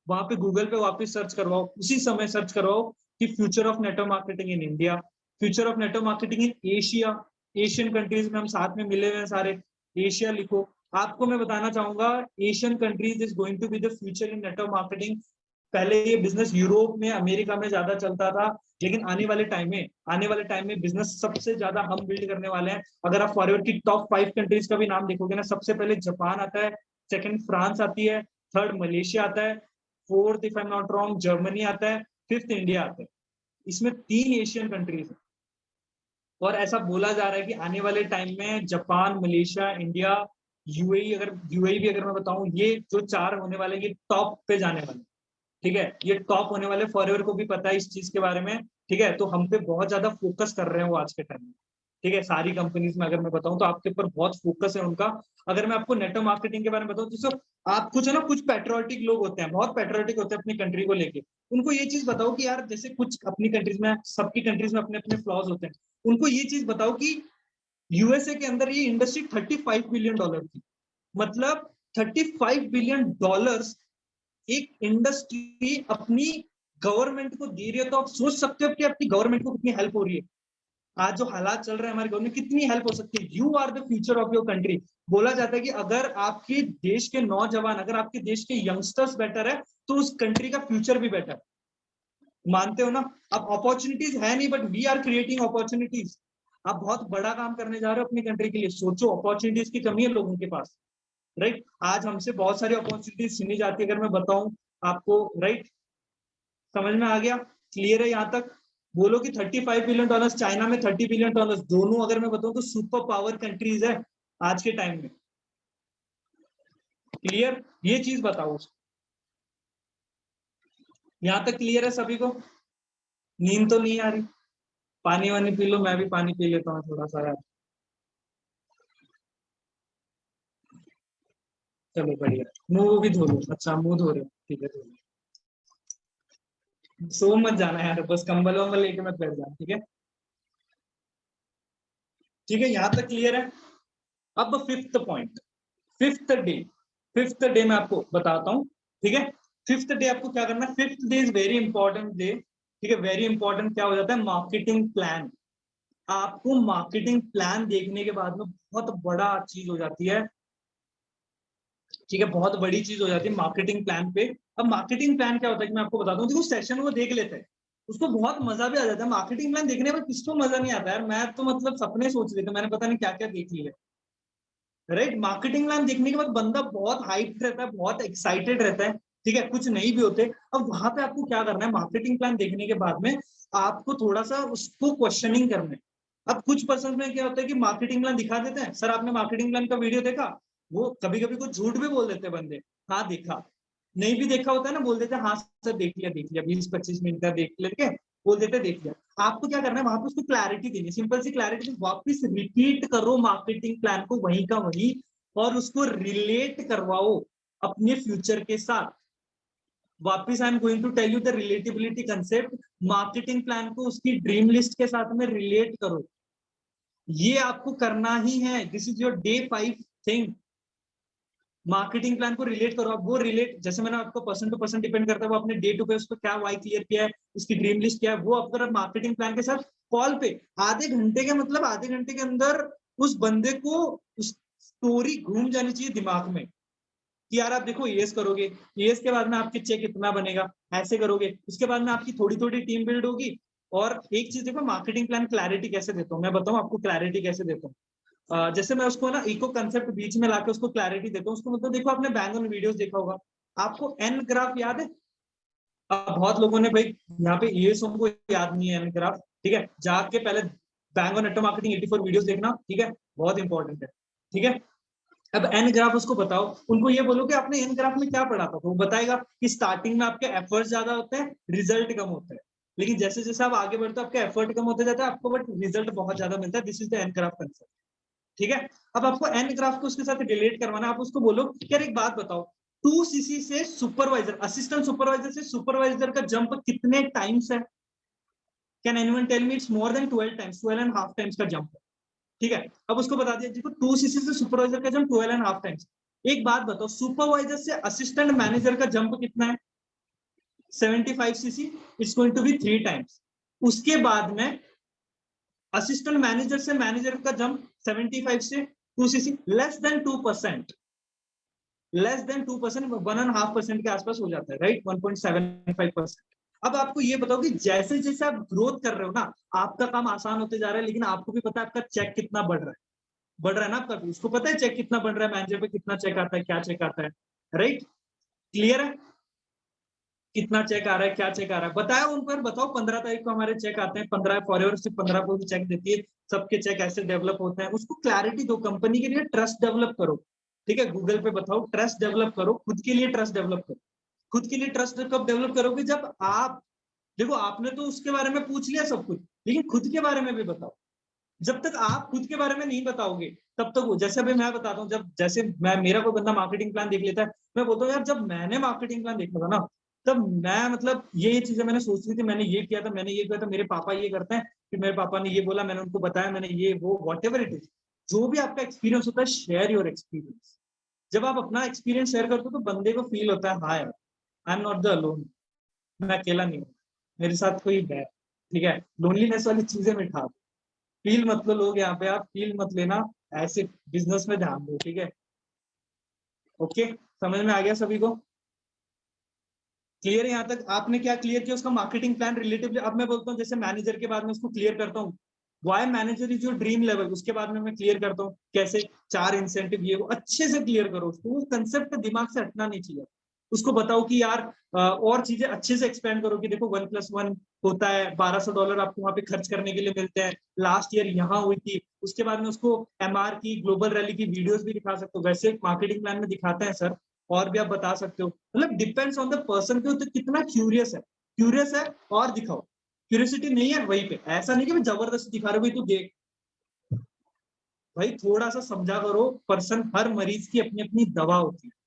वहां पे गूगल पे वापस सर्च करवाओ, उसी समय सर्च करवाओ कि future of network marketing in India, future of network marketing in Asia, Asian countries में हम साथ में मिले हुए हैं सारे, एशिया लिखो। आपको मैं बताना चाहूंगा Asian countries is going to be the future in network marketing. पहले ये बिजनेस यूरोप में, अमेरिका में ज्यादा चलता था, लेकिन आने वाले टाइम में बिजनेस सबसे ज्यादा हम बिल्ड करने वाले हैं। अगर आप फॉरवर्ड की टॉप 5 कंट्रीज का भी नाम देखोगे ना, सबसे पहले जापान आता है, सेकंड फ्रांस आती है, थर्ड मलेशिया आता है, fourth if I am not wrong Germany आता है, फिफ्थ इंडिया आता है। इसमें 3 एशियन कंट्रीज है, और ऐसा बोला जा रहा है कि आने वाले टाइम में जापान, मलेशिया, इंडिया, यूएई, अगर यूएई भी अगर मैं बताऊं, ये जो 4 होने वाले ये टॉप पे जाने वाले, ठीक है, ये टॉप होने वाले। फॉरएवर को भी पता है इस चीज के बारे में, ठीक है, तो हम पे बहुत ज्यादा फोकस कर रहे हैं वो आज के टाइम में, ठीक है, सारी कंपनीज में अगर मैं बताऊं तो आपके ऊपर बहुत फोकस है उनका। अगर मैं आपको नेटवर्क मार्केटिंग के बारे में बताऊं, जैसे आप कुछ है ना, कुछ पैट्रियोटिक लोग होते हैं, बहुत पैट्रियोटिक होते हैं अपनी कंट्री को लेके, उनको ये चीज बताओ कि यार जैसे कुछ अपनी कंट्रीज में, सबकी कंट्रीज में अपने अपने फ्लॉज होते हैं, उनको ये चीज बताओ कि यूएसए के अंदर ये इंडस्ट्री $35 बिलियन की, मतलब $35 बिलियन एक इंडस्ट्री अपनी गवर्नमेंट को दे रही है। तो आप सोच सकते हो कि आपकी गवर्नमेंट को कितनी हेल्प हो रही है। आज जो हालात चल रहे हैं हमारी गवर्नमेंट, कितनी हेल्प हो सकती है। You are the future of your country. बोला जाता है कि अगर आपके देश के नौजवान, अगर आपके देश के यंगस्टर्स बेटर है तो उस कंट्री का फ्यूचर भी बेटर। मानते हो ना? अब अपॉर्चुनिटीज है नहीं, but we are creating opportunities. आप बहुत बड़ा काम करने जा रहे हो अपनी कंट्री के लिए, सोचो, अपॉर्चुनिटीज की कमी है लोगों के पास, राइट। आज हमसे बहुत सारी अपॉर्चुनिटीज छीनी जाती है, अगर मैं बताऊं आपको, राइट। समझ में आ गया? क्लियर है यहाँ तक? बोलो कि $35 बिलियन, चाइना में $30 बिलियन, दोनों अगर मैं बताऊं तो सुपर पावर कंट्रीज है आज के टाइम में। क्लियर? ये चीज बताओ। यहाँ तक क्लियर है सभी को? नींद तो नहीं आ रही? पानी वानी पी लो, मैं भी पानी पी लेता हूँ थोड़ा सा यार। चलो बढ़िया, मुंह भी धो लो। अच्छा, मुंह धो रहे हो, ठीक है, धो लो। सो मत जाना यार, बस कंबल वंबल लेके मत बैठ जाना, ठीक है? ठीक है, यहाँ तक क्लियर है? अब फिफ्थ पॉइंट, फिफ्थ डे मैं आपको बताता हूँ, ठीक है? फिफ्थ डे आपको क्या करना है? Fifth day is very important day, ठीक है? वेरी इंपॉर्टेंट क्या हो जाता है? Marketing plan. आपको मार्केटिंग प्लान देखने के बाद में बहुत बड़ा चीज हो जाती है, ठीक है? बहुत बड़ी चीज हो जाती है मार्केटिंग प्लान पे। अब मार्केटिंग प्लान क्या होता है कि मैं आपको बताता हूँ, देखो सेशन वो देख लेते हैं, उसको बहुत मजा भी आ जाता है। मार्केटिंग प्लान देखने में किसको मजा नहीं आता है? मैं तो मतलब सपने सोच लेता, मैंने पता नहीं क्या क्या देख लिया, राइट। मार्केटिंग प्लान देखने के बाद बंदा बहुत हाइप रहता है, बहुत एक्साइटेड रहता है, ठीक है? कुछ नहीं भी होते। अब वहां पे आपको क्या करना है? मार्केटिंग प्लान देखने के बाद में आपको थोड़ा सा उसको क्वेश्चनिंग करना है। अब कुछ पर्सन में क्या होता है कि मार्केटिंग प्लान दिखा देते हैं, सर आपने मार्केटिंग प्लान का वीडियो देखा? वो कभी कभी कुछ झूठ भी बोल देते हैं बंदे, हाँ देखा। नहीं भी देखा होता है ना, बोल देते हैं हाँ सर देख लिया 20-25 मिनट का देख लेके बोल देते देख लिया। आपको क्या करना है? वहां पे उसको क्लैरिटी देनी, सिंपल सी क्लैरिटी। वापस रिपीट करो मार्केटिंग प्लान को वहीं का वहीं, और उसको रिलेट करवाओ अपने फ्यूचर के साथ। वापिस I am going to tell you the relatability concept. Marketing plan को उसकी ड्रीम लिस्ट के साथ में रिलेट करो, ये आपको करना ही है। This is your day 5 thing. Marketing plan को रिलेट करो। अब वो रिलेट, जैसे मैंने आपको पर्सन टू पर्सन डिपेंड करता है, वो अपने डे टू पे उसको क्या वाई क्लियर किया है, उसकी ड्रीम लिस्ट क्या है, वो अगर मार्केटिंग प्लान के साथ कॉल पे आधे घंटे के, मतलब आधे घंटे के अंदर उस बंदे को उस स्टोरी घूम जानी चाहिए दिमाग में कि यार आप देखो येस करोगे, येस के बाद में आपके चेक इतना बनेगा, ऐसे करोगे, उसके बाद में आपकी थोड़ी थोड़ी टीम बिल्ड होगी। और एक चीज देखो, मार्केटिंग प्लान क्लैरिटी कैसे देता हूँ मैं, बताऊँ आपको क्लैरिटी कैसे देता हूँ। जैसे मैं उसको ना इको कंसेप्ट बीच में लाके उसको क्लैरिटी देता हूँ उसको। मतलब देखो, आपने बैंग ऑन वीडियोस देखा होगा, आपको एन ग्राफ याद है? बहुत लोगों ने भाई यहाँ पे येस को याद नहीं है एन ग्राफ, ठीक है? जाके पहले bang on network marketing 84 videos देखना, ठीक है? बहुत इंपॉर्टेंट है, ठीक है? अब एन ग्राफ उसको बताओ, उनको ये बोलो कि आपने एन ग्राफ में क्या पढ़ा था, तो वो बताएगा कि स्टार्टिंग में आपके एफर्ट ज्यादा होते हैं, रिजल्ट कम होता है, लेकिन जैसे जैसे आप आगे बढ़ते हो आपके एफर्ट कम होते जाता है, आपको बट रिजल्ट बहुत ज्यादा मिलता है। This is the N graph concept, ठीक है? अब आपको एन ग्राफ को उसके साथ रिलेट करवाना। आप उसको बोलो कि यार एक बात बताओ, 2cc से सुपरवाइजर, असिस्टेंट सुपरवाइजर से सुपरवाइजर का जंप कितने टाइम्स है? Can anyone tell me? It's more than 12 times, 12.5 times का जंप है, ठीक है? अब उसको बता दिया देखो 2cc से सुपरवाइजर का जंप 12.5 टाइम्स। एक बात बताओ, सुपरवाइजर से असिस्टेंट मैनेजर का जंप कितना है? 75cc, it's going to be 3 times. उसके बाद में असिस्टेंट मैनेजर से मैनेजर का जंप 75 से 2cc, less than 2%, less than 2%, 1.5% के आसपास हो जाता है, राइट? 1.75%। अब आपको ये बताओ कि जैसे जैसे आप ग्रोथ कर रहे हो ना, आपका काम आसान होते जा रहा है, लेकिन आपको भी पता है आपका चेक कितना बढ़ रहा है ना आपका, उसको पता है चेक कितना बढ़ रहा है, मैनेजर पे कितना चेक आता है, क्या चेक आता है, राइट? क्लियर है? कितना चेक आ रहा है, क्या चेक आ रहा है, बताया उन पर। बताओ 15 तारीख को हमारे चेक आते हैं, 15 फॉरएवर से 15 को भी चेक देती है, सबके चेक ऐसे डेवलप होते हैं। उसको क्लैरिटी दो, कंपनी के लिए ट्रस्ट डेवलप करो, ठीक है? गूगल पे बताओ, ट्रस्ट डेवलप करो, खुद के लिए ट्रस्ट डेवलप करो। खुद के लिए ट्रस्ट कब डेवलप करोगे? जब आप देखो, आपने तो उसके बारे में पूछ लिया सब कुछ, लेकिन खुद के बारे में भी बताओ। जब तक आप खुद के बारे में नहीं बताओगे तब तक वो, जैसे अभी मैं बताता हूँ, जब जैसे मेरा कोई बंदा मार्केटिंग प्लान देख लेता है, मैं बोलता हूँ यार जब मैंने मार्केटिंग प्लान देखा था ना, तब मैं मतलब ये चीजें मैंने सोच ली थी, मैंने ये किया था, मैंने ये किया था, मेरे पापा ये करते हैं, फिर मेरे पापा ने ये बोला, मैंने उनको बताया, मैंने ये वो वॉट एवर इट इज, जो भी आपका एक्सपीरियंस होता है, शेयर योर एक्सपीरियंस। जब आप अपना एक्सपीरियंस शेयर करते हो तो बंदे को फील होता है हाँ यार, I am not the alone, मैं अकेला नहीं हूँ, मेरे साथ कोई है। ठीक है, लोनलीनेस वाली चीजें मिटा, फील मत लो लोग, यहाँ पे आप फील मत लेना, ऐसे बिजनेस में ध्यान दो। ठीक है, ओके, समझ में आ गया सभी को? क्लियर है यहाँ तक? आपने क्या क्लियर किया उसका मार्केटिंग प्लान रिलेटिवली। अब मैं बोलता हूँ जैसे मैनेजर के बाद में उसको क्लियर करता हूँ, why manager is your dream level, उसके बाद में मैं क्लियर करता हूँ कैसे 4 इंसेंटिव ये वो अच्छे से क्लियर करो उसको, वो कंसेप्ट दिमाग से हटना नहीं चाहिए। उसको बताओ कि यार और चीजें अच्छे से एक्सपेंड करो कि देखो 1+1 होता है, $1200 आपको वहां पे खर्च करने के लिए मिलते हैं, लास्ट ईयर यहाँ हुई थी। उसके बाद में उसको MR की, ग्लोबल रैली की वीडियोस भी दिखा सकते हो, वैसे मार्केटिंग प्लान में दिखाते हैं सर, और भी आप बता सकते हो। मतलब डिपेंड्स ऑन द पर्सन के, तो कितना क्यूरियस है और दिखाओ। क्यूरियोसिटी नहीं है वहीं पे, ऐसा नहीं कि मैं जबरदस्ती दिखा रहा हूँ भाई तू देख, भाई थोड़ा सा समझा करो, पर्सन, हर मरीज की अपनी अपनी दवा होती है।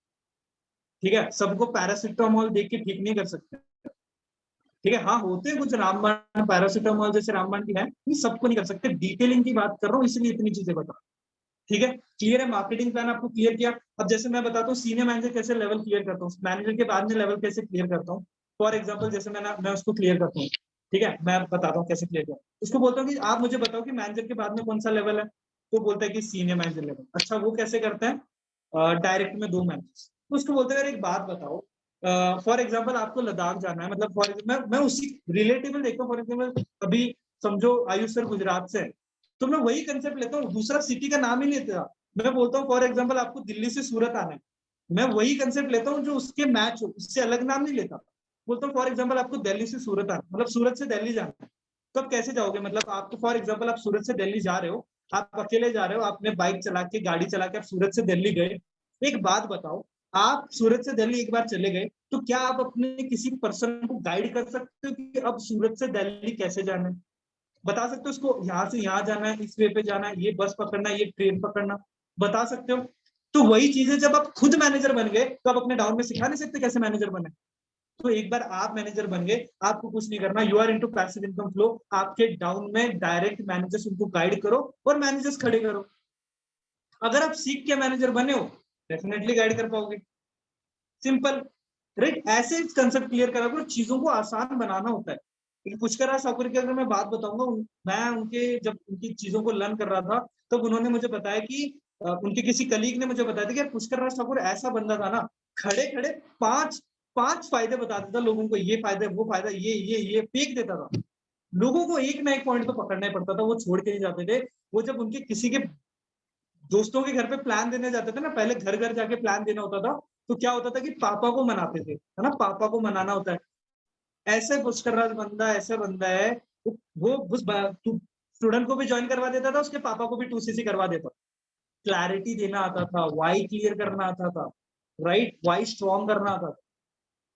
ठीक है, सबको पैरासिटामोल देख के ठीक नहीं कर सकते। ठीक है, हाँ होते हैं कुछ रामबाण, पैरासिटामोल जैसे रामबाण की है, नहीं सबको नहीं कर सकते, डिटेलिंग की बात कर रहा हूँ इसलिए इतनी चीजें बता। ठीक है, क्लियर है? मार्केटिंग प्लान आपको क्लियर किया। अब जैसे मैं बताता हूँ सीनियर मैनेजर कैसे लेवल क्लियर करता हूँ, मैनेजर के बाद में लेवल कैसे क्लियर करता हूँ। फॉर एग्जांपल जैसे मैं उसको क्लियर करता हूँ, ठीक है, मैं बताता हूँ कैसे क्लियर किया। उसको बोलता हूँ कि आप मुझे बताओ कि मैनेजर के बाद में कौन सा लेवल है, तो बोलता है कि सीनियर मैनेजर लेवल। अच्छा, वो कैसे करता है? डायरेक्ट में 2 मैनेजर्स। तो उसको बोलते हैं एक बात बताओ, फॉर एग्जाम्पल आपको लद्दाख जाना है, मतलब फॉर मैं उसी रिलेटेबल देखता हूँ। फॉर एग्जाम्पल अभी समझो आयुष सर गुजरात से, तो मैं वही कंसेप्ट लेता हूँ, दूसरा सिटी का नाम ही लेता। मैं बोलता हूँ फॉर एग्जाम्पल आपको दिल्ली से सूरत आना है, मैं वही कंसेप्ट लेता हूँ जो उसके मैच हो, उससे अलग नाम नहीं लेता। बोलता हूँ फॉर एग्जाम्पल आपको दिल्ली से सूरत आना, मतलब सूरत से दिल्ली जाना है, तो आप कैसे जाओगे? मतलब आपको फॉर एग्जाम्पल आप सूरत से दिल्ली जा रहे हो, आप अकेले जा रहे हो, आपने बाइक चला के, गाड़ी चला के आप सूरत से दिल्ली गए। एक बात बताओ, आप सूरत से दिल्ली एक बार चले गए, तो क्या आप अपने किसी पर्सन को गाइड कर सकते हो कि अब सूरत से दिल्ली कैसे जाना है? बता सकते हो उसको यहाँ से यहाँ जाना है, इस वे पे जाना है, ये बस पकड़ना है, ये ट्रेन पकड़ना, बता सकते हो? तो वही चीजें जब आप खुद मैनेजर बन गए तो आप अपने डाउन में सिखा नहीं सकते कैसे मैनेजर बने। तो एक बार आप मैनेजर बन गए, आपको कुछ नहीं करना, you are into passive income flow, आपके डाउन में डायरेक्ट मैनेजर्स, उनको गाइड करो और मैनेजर्स खड़े करो। अगर आप सीख के मैनेजर बने हो, डेफिनेटली गाइड कर पाओगे। Simple, right? ऐसे कंसेप्ट क्लियर करा करो, चीजों को आसान बनाना होता है। लेकिन पुष्कर ठाकुर की अगर मैं बात बताऊंगा, मैं उनके जब उनकी चीजों को लर्न कर रहा था, तब तो उन्होंने मुझे बताया कि उनके किसी कलीग ने मुझे बताया था कि पुष्कर राज ठाकुर ऐसा बंदा था ना, खड़े खड़े 5 फायदे बताता था लोगों को, ये फायदा, वो फायदा, ये फेंक देता था। लोगों को एक ना एक पॉइंट तो पकड़ना ही पड़ता था, वो छोड़ के नहीं जाते थे। वो जब उनके किसी के दोस्तों के घर पे प्लान देने जाते थे ना, पहले घर घर जाके प्लान देना होता था, तो क्या होता था कि पापा को मनाते थे, है ना, पापा को मनाना होता है। ऐसे पुष्कर राज बंदा ऐसा बंदा है, वो उस स्टूडेंट को भी ज्वाइन करवा देता था, उसके पापा को भी 2cc करवा देता। क्लैरिटी देना आता था, वाई क्लियर करना आता था, राइट, वाई स्ट्रॉन्ग करना आता था।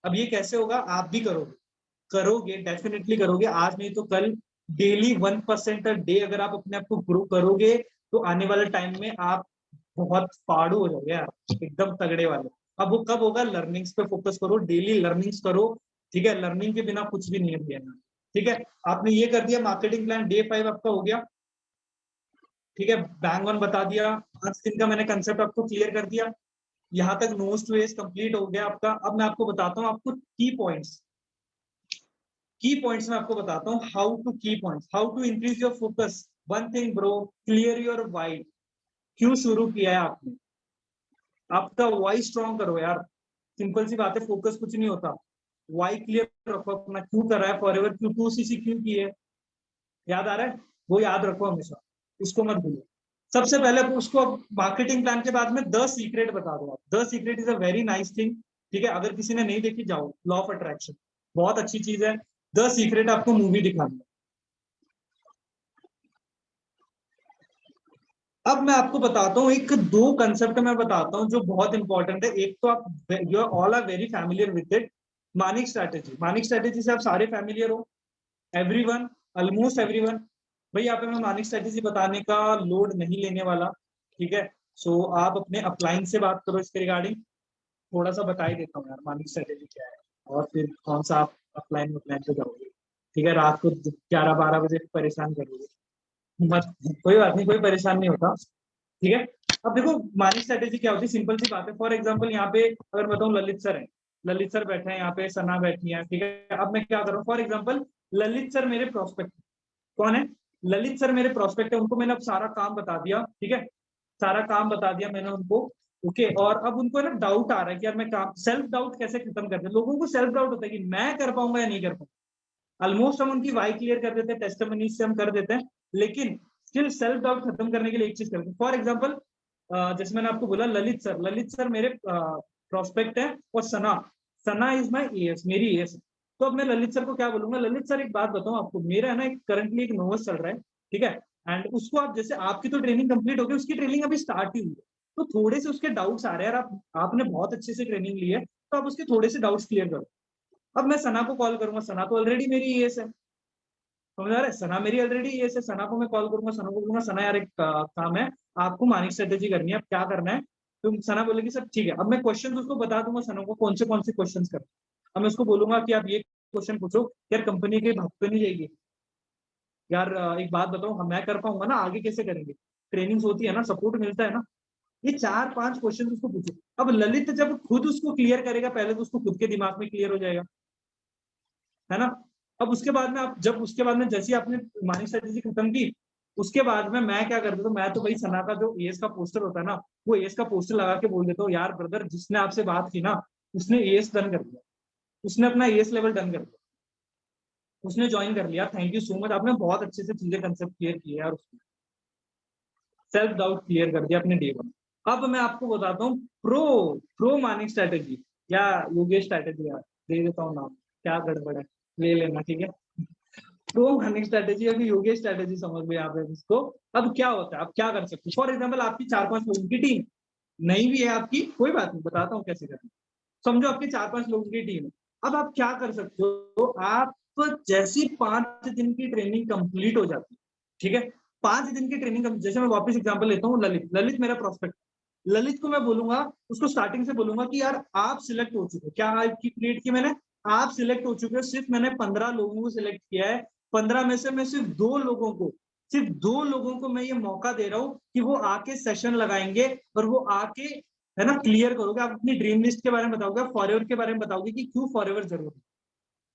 अब ये कैसे होगा? आप भी करोगे, डेफिनेटली करोगे, आज नहीं तो कल, डेली 1% डे अगर आप अपने आप को ग्रो करोगे, तो आने वाले टाइम में आप बहुत फाड़ू हो जाओगे यार, एकदम तगड़े वाले। अब वो कब होगा? लर्निंग्स पे फोकस करो, डेली लर्निंग्स करो। ठीक है, लर्निंग के बिना कुछ भी नहीं है भैया। ठीक है, आपने ये कर दिया, मार्केटिंग प्लान डे 5 आपका हो गया। ठीक है, बैंग ऑन बता दिया, 5 दिन का मैंने कंसेप्ट आपको क्लियर कर दिया। यहाँ तक नोज टू एज कंप्लीट हो गया आपका। अब मैं आपको बताता हूँ आपको की पॉइंट्स मैं आपको बताता हूँ, how to increase your focus. One thing bro, clear your why. क्यों शुरू किया है आपने? आपका वाई स्ट्रॉन्ग करो यार, सिंपल सी बात है, फोकस कुछ नहीं होता। वाई क्लियर रखो अपना, क्यों कर रहा है फॉरएवर, क्यों 2cc क्यों की है, याद आ रहा है? वो याद रखो हमेशा, उसको मत भूलो। सबसे पहले उसको मार्केटिंग प्लान के बाद में 10 सीक्रेट बता दो आप। 10 secret is a very nice thing. ठीक है, अगर किसी ने नहीं देखी, जाओ, लॉ ऑफ अट्रैक्शन, बहुत अच्छी चीज है। 10 सीक्रेट आपको मूवी दिखा दूंगा। अब मैं आपको बताता हूँ, एक 2 कंसेप्ट मैं बताता हूँ जो बहुत इंपॉर्टेंट है। एक तो आप you all are very familiar with it, Manik strategy. Manik strategy से आप सारे फैमिलियर हो, एवरीवन, ऑलमोस्ट एवरीवन। भाई यहाँ पे मैं मार्निंग स्ट्रेटेजी बताने का लोड नहीं लेने वाला, ठीक है। सो आप अपने अपलाइन से बात करो इसके रिगार्डिंग, थोड़ा सा बता ही देता हूँ यार मार्निंग स्ट्रेटेजी क्या है, और फिर कौन सा आप अपलाइन पे जाओगे, ठीक है। रात को 11-12 बजे परेशान करोगे मत, कोई बात नहीं, कोई परेशान नहीं होता, ठीक है। अब देखो मार्निंग स्ट्रेटेजी क्या होती है, सिंपल सी बात है। फॉर एग्जांपल यहाँ पे अगर बताऊँ, ललित सर है, ललित सर बैठे हैं यहाँ पे, सना बैठी है, ठीक है। अब मैं क्या कर रहा हूँ, फॉर एग्जांपल ललित सर मेरे प्रोस्पेक्ट, कौन है, ललित सर मेरे प्रोस्पेक्ट है, उनको मैंने अब सारा काम बता दिया, ठीक है, सारा काम बता दिया मैंने उनको, ओके। और अब उनको ना डाउट आ रहा है कि यार मैं काम, सेल्फ डाउट कैसे खत्म करते हैं, लोगों को सेल्फ डाउट होता है कि मैं कर पाऊंगा या नहीं कर पाऊंगा। ऑलमोस्ट हम उनकी वाई क्लियर कर देते हैं, टेस्टिमनी से हम कर देते हैं, लेकिन स्टिल सेल्फ डाउट खत्म करने के लिए एक चीज करते हैं। फॉर एग्जाम्पल जैसे मैंने आपको बोला ललित सर मेरे प्रोस्पेक्ट है, और सना, सना इज माई एएस, मेरी एएस। तो अब मैं ललित सर को क्या बोलूंगा, ललित सर एक बात बताऊं आपको, मेरा है ना करंटली एक नोवस चल रहा है, ठीक है। एंड उसको आप जैसे, आपकी तो ट्रेनिंग कंप्लीट हो गई, उसकी ट्रेनिंग अभी स्टार्ट ही हुई है, तो थोड़े से उसके डाउट्स आ रहे हैं यार, आपने बहुत अच्छे से ट्रेनिंग ली है, तो आप उसके थोड़े से डाउट्स क्लियर करो। अब मैं सना को कॉल करूंगा, सना तो ऑलरेडी मेरी एएस है, समझ आ रहा है, सना मेरी ऑलरेडी एएस है, सना को मैं कॉल करूंगा, सना को बोलूंगा सना यार एक काम है, आपको मार्निंग स्ट्रेटेजी करनी है, अब क्या करना है। तो सना बोलेगी सर ठीक है। अब मैं क्वेश्चन उसको बता दूंगा सना को कौन से क्वेश्चन करना। अब मैं उसको बोलूंगा कि आप ये क्वेश्चन पूछो, यार कंपनी के भाग पे नहीं जाएगी यार, एक बात बताओ, हम मैं कर पाऊंगा ना, आगे कैसे करेंगे, ट्रेनिंग होती है ना, सपोर्ट मिलता है ना। ये 4-5 क्वेश्चन उसको पूछो। अब ललित जब खुद उसको क्लियर करेगा, पहले तो उसको खुद के दिमाग में क्लियर हो जाएगा, है ना। अब उसके बाद में आप, जब उसके बाद में जैसे आपने मार्निंग स्ट्रेटेजी खत्म की, उसके बाद में मैं क्या कर देता हूँ, मैं तो भाई सना का जो एएस का पोस्टर होता है ना, वो एएस का पोस्टर लगा के बोल देता हूँ, यार ब्रदर जिसने आपसे बात की ना, उसने एएस डन कर दिया, उसने अपना एएस लेवल डन कर दिया, उसने ज्वाइन कर लिया, थैंक यू सो मच, आपने बहुत अच्छे से चीजें कंसेप्ट क्लियर किए यार, उसने सेल्फ डाउट क्लियर कर दिया अपने डे वन। अब मैं आपको बताता हूँ प्रो मार्निंग स्ट्रेटेजी या योगेश स्ट्रेटेजी, यार दे देता हूँ नाम, क्या गड़बड़ है ले लेना, ठीक है। प्रो मार्निंग स्ट्रेटेजी अभी योगेश स्ट्रेटेजी समझ में यहाँ पे इसको। अब क्या होता है, आप क्या कर सकते हो, फॉर एग्जाम्पल आपकी 4-5 लोगों की टीम नहीं भी है आपकी, कोई बात नहीं, बताता हूँ कैसे करना। समझो आपकी 4-5 लोगों की टीम है, अब आप क्या कर सकते हो, आप जैसी 5 दिन की ट्रेनिंग कंप्लीट हो जाती है, ठीक है, 5 दिन की ट्रेनिंग, जैसे मैं वापस एग्जांपल लेता हूँ, ललित मेरा प्रोस्पेक्ट, ललित को मैं बोलूंगा, उसको स्टार्टिंग से बोलूंगा कि यार आप सिलेक्ट हो चुके हो, क्या आपकी क्रिएट की मैंने, आप सिलेक्ट हो चुके हो, सिर्फ मैंने 15 लोगों को सिलेक्ट किया है, 15 में से मैं सिर्फ 2 लोगों को मैं ये मौका दे रहा हूँ कि वो आके सेशन लगाएंगे, और वो आके, है ना, क्लियर करोगे, आप अपनी ड्रीम लिस्ट के बारे में बताओगे, फॉरएवर के बारे में बताओगे कि क्यों फॉरएवर जरूरी,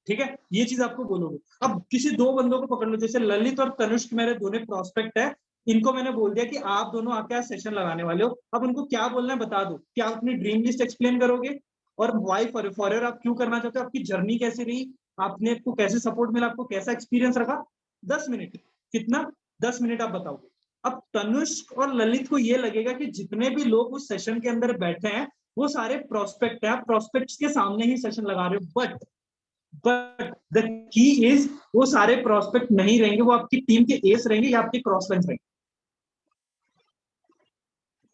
ठीक है, ये चीज आपको बोलोगे। अब किसी 2 बंदों को पकड़ लो, जैसे ललित और तनुष्क मेरे दोनों प्रोस्पेक्ट है, इनको मैंने बोल दिया कि आप दोनों आके सेशन लगाने वाले हो, अब उनको क्या बोलना है बता दो, क्या आप अपनी ड्रीम लिस्ट एक्सप्लेन करोगे, और वाई फॉरएवर आप क्यों करना चाहते हो, आपकी जर्नी कैसी रही, आपने को कैसे सपोर्ट मिला, आपको कैसा एक्सपीरियंस रखा, 10 मिनट, कितना 10 मिनट आप बताओगे। अब तनुष्क और ललित को ये लगेगा कि जितने भी लोग उस सेशन के अंदर बैठे हैं वो सारे प्रोस्पेक्ट है, आप प्रोस्पेक्ट्स के सामने ही सेशन लगा रहे हो, बट द की इज वो सारे प्रोस्पेक्ट नहीं रहेंगे, वो आपकी टीम के एस रहेंगे या आपके क्रॉस लाइंस रहेंगे,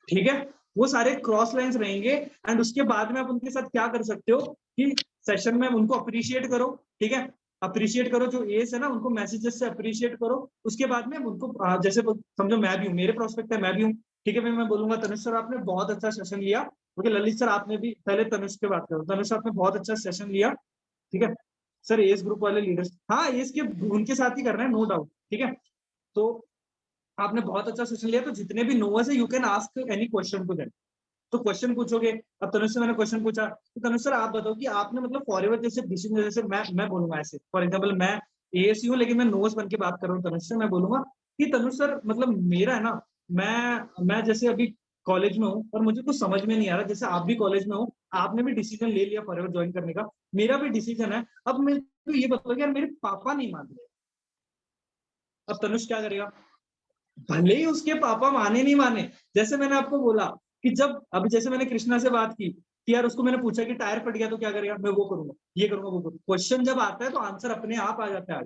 ठीक है, वो सारे क्रॉस लाइंस रहेंगे। एंड उसके बाद में आप उनके साथ क्या कर सकते हो कि सेशन में उनको अप्रिशिएट करो, ठीक है, अप्रिशिएट करो, जो एस है ना उनको मैसेजेस से अप्रिशिएट करो। उसके बाद में उनको जैसे समझो मैं भी हूँ, मेरे प्रोस्पेक्ट है, मैं भी हूँ, ठीक है, मैं बोलूंगा तनुष सर आपने बहुत अच्छा सेशन लिया, क्योंकि ललित सर आपने भी, पहले तनुष के बात करो, तनुष आपने बहुत अच्छा सेशन लिया, ठीक है सर, एस ग्रुप वाले लीडर्स, हाँ एस के उनके साथ ही करना है, नो डाउट, ठीक है। तो आपने बहुत अच्छा सेशन लिया, तो जितने भी नोवर्स है you can ask any question to them, तो क्वेश्चन पूछोगे। अब तनुष से मैंने क्वेश्चन पूछा, तो तनुष सर आप बताओ कि आपने मतलब फॉरएवर जैसे डिसीजन, जैसे मैं बोलूंगा ऐसे, फॉर एग्जांपल मैं एएससी हूँ लेकिन मैं नोवर्स बन के बात कर रहा हूँ तनुष से, मैं बोलूंगा कि तनुष सर मतलब मेरा है ना, मैं जैसे अभी कॉलेज में हूँ और मुझे कुछ समझ में नहीं आ रहा, जैसे आप भी कॉलेज में हो, आपने भी डिसीजन ले लिया फॉरएवर ज्वाइन करने का, मेरा भी डिसीजन है, अब मैं तो ये बताओ यार मेरे पापा नहीं मान रहे, अब तनुष क्या करेगा, भले ही उसके पापा माने नहीं माने, जैसे मैंने आपको बोला कि जब अभी जैसे मैंने कृष्णा से बात की कि यार उसको मैंने पूछा कि टायर फट गया तो क्या करेगा, मैं वो करूंगा, ये करूंगा, वो करूंगा, क्वेश्चन जब आता है तो आंसर अपने आप आ जाता है,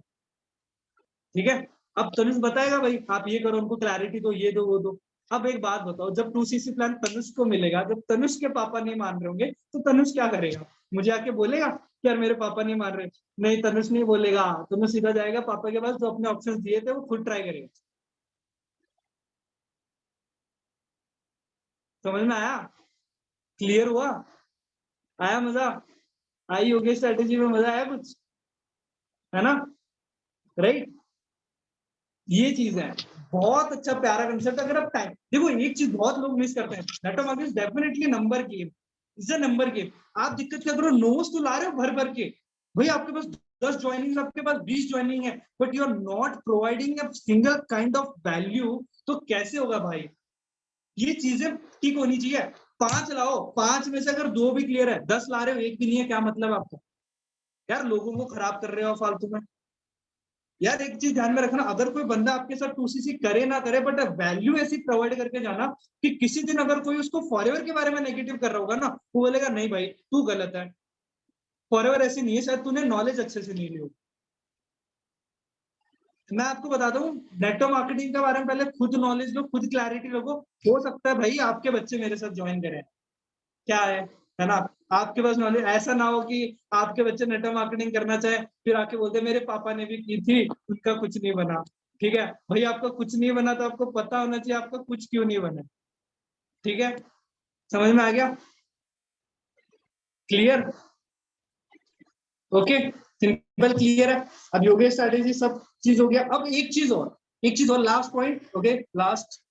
ठीक है। अब तनुष बताएगा भाई आप ये करो, उनको क्लैरिटी दो, ये दो वो दो। अब एक बात बताओ, जब 2cc प्लान तनुष को मिलेगा, जब तनुष के पापा नहीं मान रहे होंगे तो तनुष क्या करेगा, मुझे आके बोलेगा कि यार मेरे पापा नहीं मान रहे? नहीं, तनुष नहीं बोलेगा। तनुष सीधा जाएगा पापा के पास, जो अपने ऑप्शंस दिए थे वो खुद ट्राई करेगा। समझ में आया? क्लियर हुआ? आया मजा? आई होगी स्ट्रेटेजी में? मजा आया कुछ? है ना? राइट, ये चीज है। बहुत अच्छा प्यारा कंसेप्ट। अगर आप टाइम देखो, एक चीज बहुत लोग मिस करते हैं, network marketing definitely number game, is a number game. आप दिक्कत क्या करो, नोट्स तो ला रहे हो भर भर के, भाई आपके पास 10 ज्वाइनिंग, आपके पास 20 ज्वाइनिंग है, but you are not providing a single kind of value, तो कैसे होगा भाई? ये चीजें ठीक होनी चाहिए। 5 लाओ, 5 में से अगर 2 भी क्लियर है, 10 ला रहे हो 1 भी नहीं है, क्या मतलब आपका? यार लोगों को खराब कर रहे हो फालतू में। यार एक चीज ध्यान में रखना, अगर कोई बंदा आपके साथ 2cc करे ना करे, बट वैल्यू ऐसी प्रोवाइड करके जाना कि किसी दिन अगर कोई उसको फॉरएवर के बारे में नेगेटिव कर रहा होगा ना, वो बोलेगा नहीं भाई तू गलत है, फॉरएवर ऐसी नहीं है, शायद तूने नॉलेज अच्छे से नहीं ली हो। मैं आपको बताता हूँ, नेटवर्क मार्केटिंग के बारे में पहले खुद नॉलेज लो, खुद क्लैरिटी रखो। हो सकता है भाई आपके बच्चे मेरे साथ ज्वाइन करें, क्या है ना? आपके पास नॉलेज ऐसा ना हो कि आपके बच्चे नेटवर्क मार्केटिंग करना चाहे, फिर आके बोलते मेरे पापा ने भी की थी, उनका कुछ नहीं बना। ठीक है भाई, आपका कुछ नहीं बना तो आपको पता होना चाहिए आपका कुछ क्यों नहीं बना। ठीक है, समझ में आ गया? क्लियर? ओके, सिंपल क्लियर है। अब योगेश स्ट्रैटेजी सब चीज हो गया। अब एक चीज और, लास्ट पॉइंट। ओके, लास्ट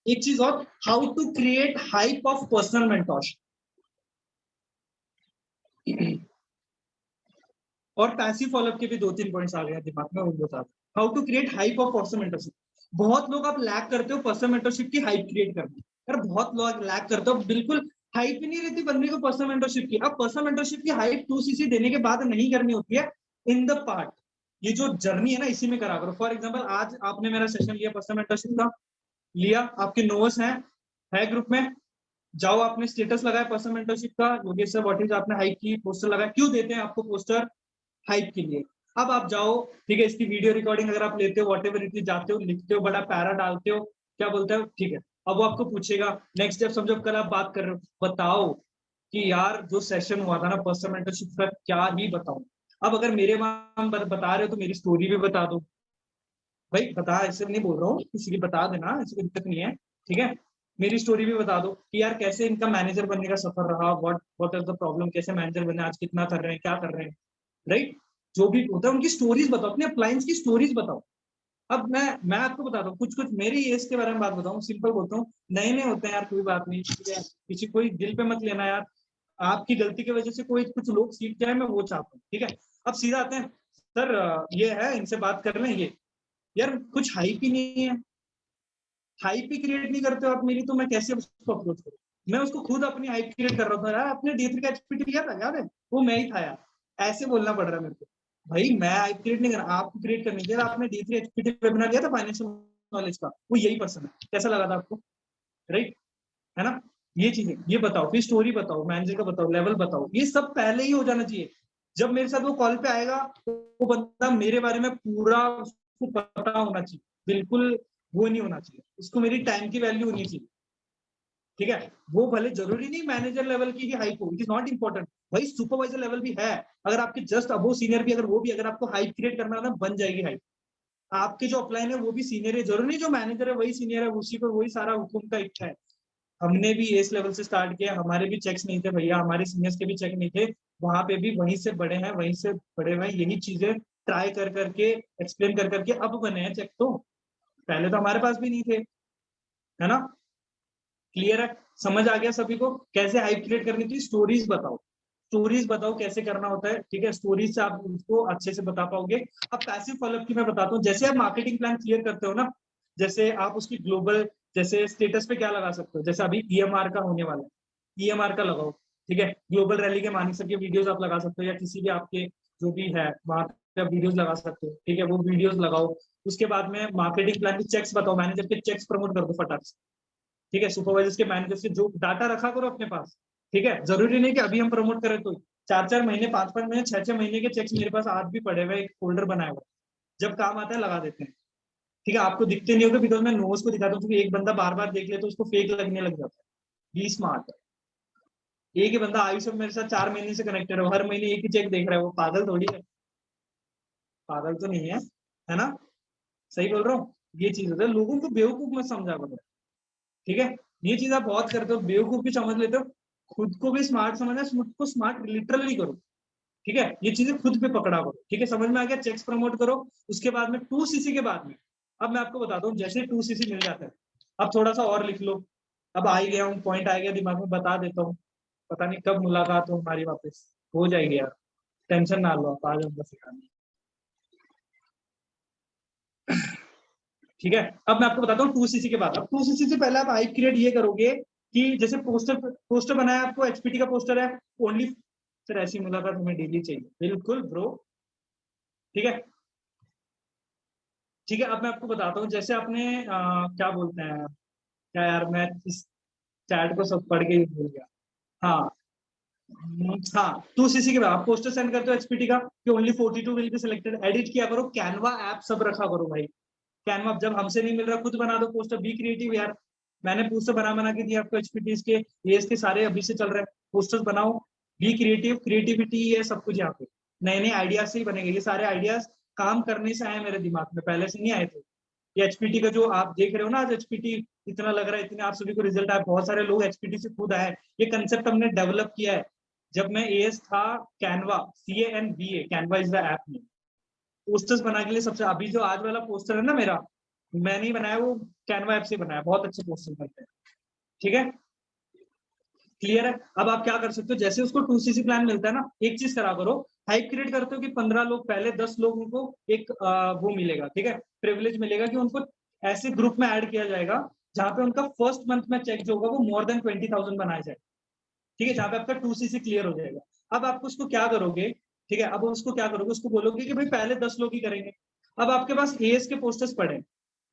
एक चीज और, how to create hype of personal mentorship और पैसिव फॉलोअप के भी 2-3 पॉइंट्स आ गए दिमाग में, वो बता दो। How to create hype of personal mentorship. बहुत लोग आप लैक करते हो पर्सनल मेंटरशिप की हाइप क्रिएट करने। यार बहुत लोग लैक करते हो, बिल्कुल हाइप ही नहीं रहती बंदे को पर्सनल मेंटरशिप की। अब पर्सनल मेंटरशिप की हाइप 2cc देने के बाद नहीं करनी होती है, इन द पार्ट। ये जो जर्नी है ना, इसी में करा करो। फॉर एग्जाम्पल आज आपने मेरा सेशन लिया पर्सनल मेंटरशिप का, लिया, आपके नोट्स है ग्रुप में, जाओ आपने स्टेटस लगाया पर्सनल मेंटरशिप का, योगेश सर व्हाट इज, आपने हाइप की, पोस्टर लगाया। क्यों देते हैं आपको पोस्टर? हाइप के लिए। अब आप जाओ, ठीक है, इसकी वीडियो रिकॉर्डिंग अगर आप लेते हो, व्हाटएवर इट इज, जाते हो लिखते हो, बड़ा पैरा डालते हो, क्या बोलते हो, ठीक है। अब वो आपको पूछेगा नेक्स्ट स्टेप, समझो कल आप बात कर रहे हो, बताओ कि यार जो सेशन हुआ था ना पर्सनल मेंटरशिप का, क्या ही बताऊं। अब अगर मेरे वहां बता रहे हो तो मेरी स्टोरी भी बता दो भाई, बता, ऐसे नहीं बोल रहा हूँ, किसी की बता देना, ऐसी कोई दिक्कत नहीं है। ठीक है, मेरी स्टोरी भी बता दो कि यार कैसे इनका मैनेजर बनने का सफर रहा, व्हाट इज द प्रॉब्लम, कैसे मैनेजर बने, आज कितना कर रहे हैं, क्या कर रहे हैं, राइट? जो भी होता है उनकी स्टोरीज बताओ, अपने अप्लायंस की स्टोरीज बताओ। अब मैं आपको बताता हूँ कुछ मेरी एज के बारे में बात बताऊँ, सिंपल बोलता हूँ, नए नए होते हैं यार, कोई बात नहीं, ठीक है, किसी कोई दिल पे मत लेना यार, आपकी गलती की वजह से कोई कुछ लोग सीख जाए, मैं वो चाहता हूँ। ठीक है, अब सीधा आते हैं, सर ये है, इनसे बात कर लें, ये यार कुछ हाइप ही नहीं है, हाइप ही क्रिएट नहीं करते हो आप मेरी, तो मैं कैसे उसको अप्रोच करूँ? मैं उसको खुद अपनी हाइप क्रिएट कर रहा था यार, अपने D3 का एचपीटी लिया था, याद है? वो मैं ही था यार, ऐसे बोलना पड़ रहा है मेरे को। भाई मैं हाइप क्रिएट नहीं कर रहा, आपको क्रिएट करनी चाहिए। आपने D3 एचपीटी वेबिनार लिया था फाइनेंशियल नॉलेज का, वो यही पर्सन है, कैसा लगा था आपको? राइट, है ना? ये चीजें, ये बताओ, फिर स्टोरी बताओ, मैनेजर का बताओ, लेवल बताओ, ये सब पहले ही हो जाना चाहिए। जब मेरे साथ वो कॉल पे आएगा, वो बंदा मेरे बारे में पूरा उसको पता होना चाहिए, बिल्कुल वो नहीं होना चाहिए, उसको मेरी टाइम की वैल्यू होनी चाहिए। ठीक है, वो भले जरूरी नहीं मैनेजर लेवल की ही हाइप हो, इट इज नॉट इंपॉर्टेंट। भाई सुपरवाइजर लेवल भी है, अगर आपके जस्ट अबो सीनियर भी, अगर वो भी, अगर आपको हाइप क्रिएट करना है ना, बन जाएगी हाइप। आपके जो अपलाइन है वो भी सीनियर है, जरूरी नहीं जो मैनेजर है वही सीनियर है, उसी को वही सारा हुकुम का इच्छा है। हमने भी इस लेवल से स्टार्ट किया, हमारे भी चेक्स नहीं थे भैया, हमारे सीनियर्स के भी चेक नहीं थे, वहां पे भी वहीं से बड़े हैं, वहीं से बड़े हुए, यही चीजें ट्राई कर करके, एक्सप्लेन कर करके अब बने हैं चेक। तो पहले तो हमारे पास भी नहीं थे, है ना? क्लियर है? समझ आ गया सभी को कैसे हाइप क्रिएट करनी थी? स्टोरीज बताओ, स्टोरीज बताओ कैसे करना होता है। ठीक है, स्टोरीज से आप उसको अच्छे से बता पाओगे। अब पैसिव फॉलोअप की मैं बताता हूँ, जैसे आप मार्केटिंग प्लान क्लियर करते हो ना, जैसे आप उसकी ग्लोबल, जैसे स्टेटस पे क्या लगा सकते हो, जैसे अभी EMR का होने वाला है, EMR का लगाओ। ठीक है, ग्लोबल रैली के मानिक सर के वीडियोस आप लगा सकते हो, या किसी भी आपके जो भी है वहां पे वीडियोस लगा सकते हो। ठीक है, वो वीडियोस लगाओ। उसके बाद में मार्केटिंग प्लान के चेक्स बताओ, मैनेजर के चेक्स प्रमोट कर दो फटाक से। ठीक है, सुपरवाइजर्स के, मैनेजर्स के जो डाटा रखा करो अपने पास। ठीक है, जरूरी नहीं कि अभी हम प्रमोट करें तो 4-4 महीने, 5-5 महीने, 6-6 महीने के चेक्स मेरे पास आज भी पड़े हुए, एक फोल्डर बनाया हुआ, जब काम आता है लगा देते हैं। ठीक है, आपको दिखते नहीं होगा बिकॉज मैं नोट्स को दिखाता हूँ, क्योंकि एक बंदा बार बार देख ले तो उसको फेक लगने लग जाता है। Be smart. एक ही बंदा आयुष मेरे साथ 4 महीने से कनेक्टेड है, हर महीने एक ही चेक देख रहा है, वो पागल थोड़ी है, पागल तो नहीं है ना? सही बोल रहा हूँ? ये चीज होता है, लोगों को बेवकूफ मत समझा करो, ठीक है? ये चीज आप बहुत करते हो, बेवकूफ भी समझ लेते हो, खुद को भी स्मार्ट समझना, खुद को स्मार्ट लिटरली करो, ठीक है? ये चीजें खुद पे पकड़ा करो, ठीक है? समझ में आ गया? चेक्स प्रमोट करो, उसके बाद में 2cc के बाद में, अब मैं आपको बताता हूँ, जैसे 2cc मिल जाता है, अब थोड़ा सा और लिख लो, अब आ ही गया हूँ, पॉइंट आ गया दिमाग में, बता देता हूँ, पता नहीं कब मुलाकात हो हमारी, वापस हो जाएगी यार, टेंशन ना लो, आप आ जाऊंगा सिखाने, ठीक है? अब मैं आपको बताता हूँ 2cc के बाद, अब 2cc से पहले आप हाइप क्रिएट ये करोगे कि जैसे पोस्टर बनाया आपको, एचपीटी का पोस्टर है, ओनली सर ऐसी मुलाकात हमें डेली चाहिए, बिल्कुल ब्रो, ठीक है? ठीक है, अब मैं आपको बताता हूँ, जैसे आपने क्या बोलते हैं, क्या यार, मैं इस चैट को सब पढ़ के ही भूल गया, हाँ हाँ, 2cc के बाद आप पोस्टर सेंड करते हो एचपीटी का कि only 42 will be selected, edit किया करो, कैनवा ऐप सब रखा करो भाई, कैनवा जब हमसे नहीं मिल रहा खुद बना दो पोस्टर, बी क्रिएटिव यार, मैंने पोस्टर बना के दिया आपको, एचपीटी के एएस के सारे अभी से चल रहे हैं, पोस्टर्स बनाओ, बी क्रिएटिव, क्रिएटिविटी है सब कुछ यहाँ पे, नए नए आइडियाज से ही बनेंगे, ये सारे आइडियाज काम करने से आए मेरे दिमाग में, पहले से नहीं आए थे। ये एचपीटी का जो आप देख रहे हो ना आज, एचपीटी इतना लग रहा है, इतने आप सभी को रिजल्ट आया, बहुत सारे लोग एचपीटी से खुद आए, ये कंसेप्ट हमने डेवलप किया है जब मैं एएस था, Canva, CANVA, Canva is the app में, पोस्टर्स बनाने के लिए सबसे, अभी जो आज वाला पोस्टर है ना मेरा, मैं नहीं बनाया, वो कैनवा ऐप से बनाया, बहुत अच्छे पोस्टर बनते हैं, ठीक है? क्लियर है? अब आप क्या कर सकते हो, जैसे उसको 2cc प्लान मिलता है ना, एक चीज करा करो, हाइप क्रिएट करते हो कि 15 लोग, पहले 10 लोगों को एक वो मिलेगा, ठीक है, प्रिविलेज मिलेगा कि उनको ऐसे ग्रुप में ऐड किया जाएगा जहां पे उनका फर्स्ट मंथ में चेक जो होगा वो मोर देन 20,000 बनाया जाए, ठीक है, जहां पे आपका 2cc क्लियर हो जाएगा। अब आपको उसको क्या करोगे, ठीक है, अब उसको क्या करोगे, उसको बोलोगे कि भाई पहले 10 लोग ही करेंगे, अब आपके पास एएस के पोस्टर्स पड़े,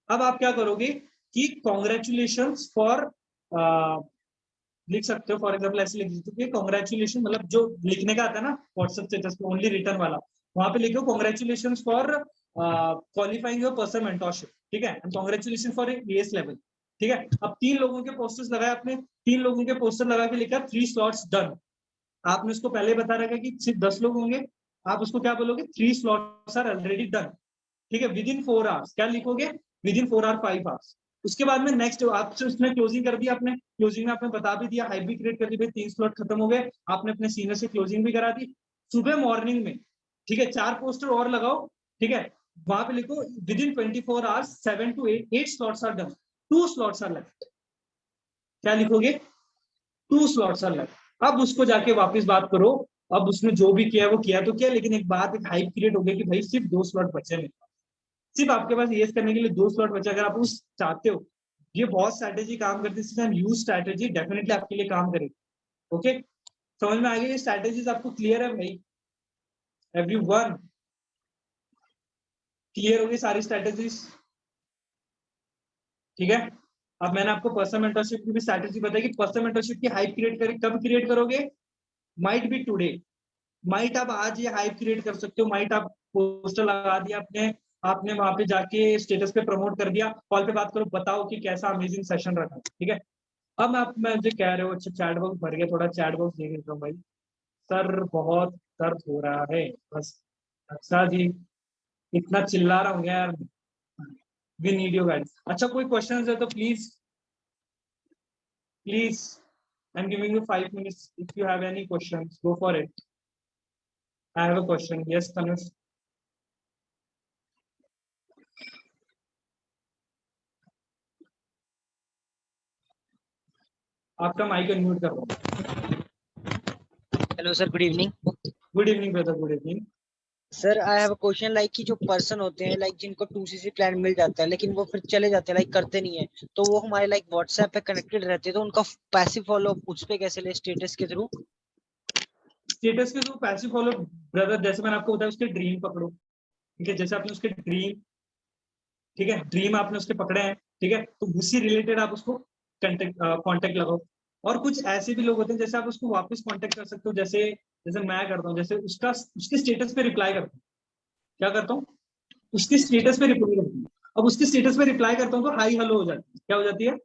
अब आप क्या करोगे कि कॉन्ग्रेचुलेशन फॉर, लिख सकते हो फॉर एग्जाम्पल ऐसे लिख सकते हो, कॉन्ग्रेचुलेशन, मतलब जो लिखने का आता है ना व्हाट्सएप स्टेटस पे, ओनली रिटर्न वाला, वहां पे लिखो congratulation for qualifying your person mentorship, ठीक है, and congratulation for as level, ठीक है? अब 3 लोगों के पोस्टर्स लगाए आपने, 3 लोगों के पोस्टर लगा के लिखा 3 स्लॉट्स डन, आपने उसको पहले बता रखा कि सिर्फ 10 लोग होंगे, आप उसको क्या बोलोगे, 3 स्लॉट्स आर ऑलरेडी डन, ठीक है, विद इन 4 आवर्स, क्या लिखोगे, विद इन 4 आवर 5 आवर्स, उसके बाद में नेक्स्ट आपसे उसने क्लोजिंग कर दिया, आपने क्लोजिंग में आपने बता भी दिया, हाइप भी क्रिएट कर दी, भाई 3 स्लॉट खत्म हो गए, आपने अपने सीनियर से क्लोजिंग भी करा दी, सुबह मॉर्निंग में, ठीक है, 4 पोस्टर और लगाओ, ठीक है, वहां पे लिखो within 24 hours 7 to 8 slots are done, 2 slots are left, क्या लिखोगे, 2 स्लॉट्स आर लेफ्ट, अब उसको जाके वापस बात करो, अब उसने जो भी किया वो किया तो क्या, लेकिन एक बात, एक हाइप क्रिएट हो गई कि भाई सिर्फ 2 स्लॉट बचे हैं, सिर्फ आपके पास येस करने के लिए 2 स्लॉट बचे, अगर आप उस चाहते हो, ये बहुत स्ट्रैटेजी काम करती है, यूज स्ट्रैटेजी डेफिनेटली आपके लिए काम करेगी, ओके? समझ में आ गई ये स्ट्रैटेजीज, आपको क्लियर है भाई? एवरीवन क्लियर होगी सारी स्ट्रैटेजीज, ठीक है? अब मैंने आपको पर्सनल मेंटरशिप की भी स्ट्रैटेजी बताई कि पर्सनल मेंटरशिप की हाइप क्रिएट करें, कब क्रिएट करोगे, माइट बी टुडे, माइट आप आज ये हाइप क्रिएट कर सकते हो, माइट आप पोस्टर लगा दिया आपने वहां पे जाके स्टेटस पे प्रमोट कर दिया, कॉल पे बात करो, बताओ कि कैसा अमेजिंग सेशन रखा, ठीक है? अब आप मुझे कह रहे हो अच्छा चैट बॉक्स भर गया, थोड़ा चैट बॉक्स देख लेता हूँ भाई, सर बहुत दर्द हो रहा है बस, अच्छा जी इतना चिल्ला रहा हूँ यार, वी नीड योर गाइडेंस, अच्छा कोई क्वेश्चन है तो please please, I am giving you 5 minutes, if you have any questions go for it, I have a question, yes Tanush, आपका माइक अनम्यूट कर रहा हूँ। Hello sir, good evening. Good evening brother, good evening. Sir I have a question, like कि जो person होते हैं like जिनको 2cc plan मिल जाता है लेकिन वो फिर चले जाते हैं, लाइक करते नहीं है, तो वो हमारे लाइक व्हाट्सएप पे कनेक्टेड रहते हैं, तो उनका पैसिव फॉलो उस पे कैसे ले, स्टेटस के थ्रू? स्टेटस के थ्रू पैसिव फॉलो ब्रदर, जैसे मैंने आपको बताया उसके ड्रीम पकड़ो, ठीक है, जैसे आपने उसके ड्रीम, ठीक है, ड्रीम आपने उसके पकड़े हैं, ठीक है, तो उसी रिलेटेड आप उसको कांटेक्ट लगाओ, और कुछ ऐसे भी लोग होते हैं जैसे आप उसको वापस कांटेक्ट कर सकते हो, जैसे जैसे मैं करता हूँ, जैसे उसके स्टेटस पे रिप्लाई करता हूँ, क्या करता हूँ, उसके स्टेटस पे रिप्लाई करता हूँ, अब उसके स्टेटस पे रिप्लाई करता हूँ तो हाई हेलो हो जाती है, क्या हो जाती है,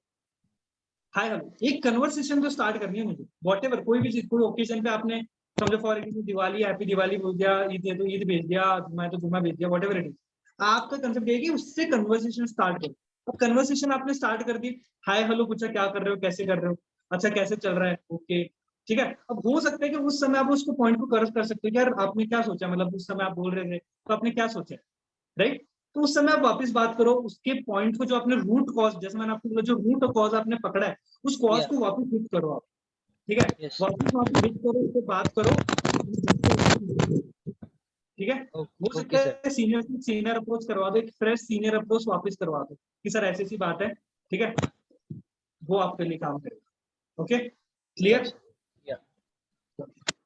हाय हेलो, एक कन्वर्सेशन तो स्टार्ट करनी है मुझे, वॉट एवर, कोई भी चीज, कोई ओकेजन पे आपने समझो for example Diwali, happy Diwali बोल दिया, ईद है तो ईद भेज दिया, जुम्मा है तो जुम्मा भेज दिया, वॉट एवर इट इज, आपका कंसेप्ट ये है कि उससे कन्वर्सेशन स्टार्ट करो। अब कन्वर्सेशन आपने स्टार्ट कर दी, हाय हेलो पूछा, क्या कर रहे हो, कैसे कर रहे हो, अच्छा कैसे चल रहा है, ओके ठीक है। अब हो सकता है कि उस समय आप उसको पॉइंट को कर सकते हो कि यार आपने क्या सोचा, मतलब उस समय आप बोल रहे थे तो आपने क्या सोचा, राइट। तो उस समय आप वापस बात करो उसके पॉइंट को, जो आपने रूट कॉज, जैसे मैंने आपको बोला, जो रूट कॉज आपने पकड़ा है उस कॉज Yeah. को वापस हिट करो आप, ठीक है। Yes. वापस वहां पे हिट करो, उससे बात करो, ठीक है। हो Okay, सकता sir. है सीनियर से सीनियर अप्रोच करवा दो, एक फ्रेश सीनियर अप्रोच वापस करवा दो कि सर ऐसी सी बात है, ठीक है, वो आपके लिए काम करेगा। Okay, clear. Yes. Yeah.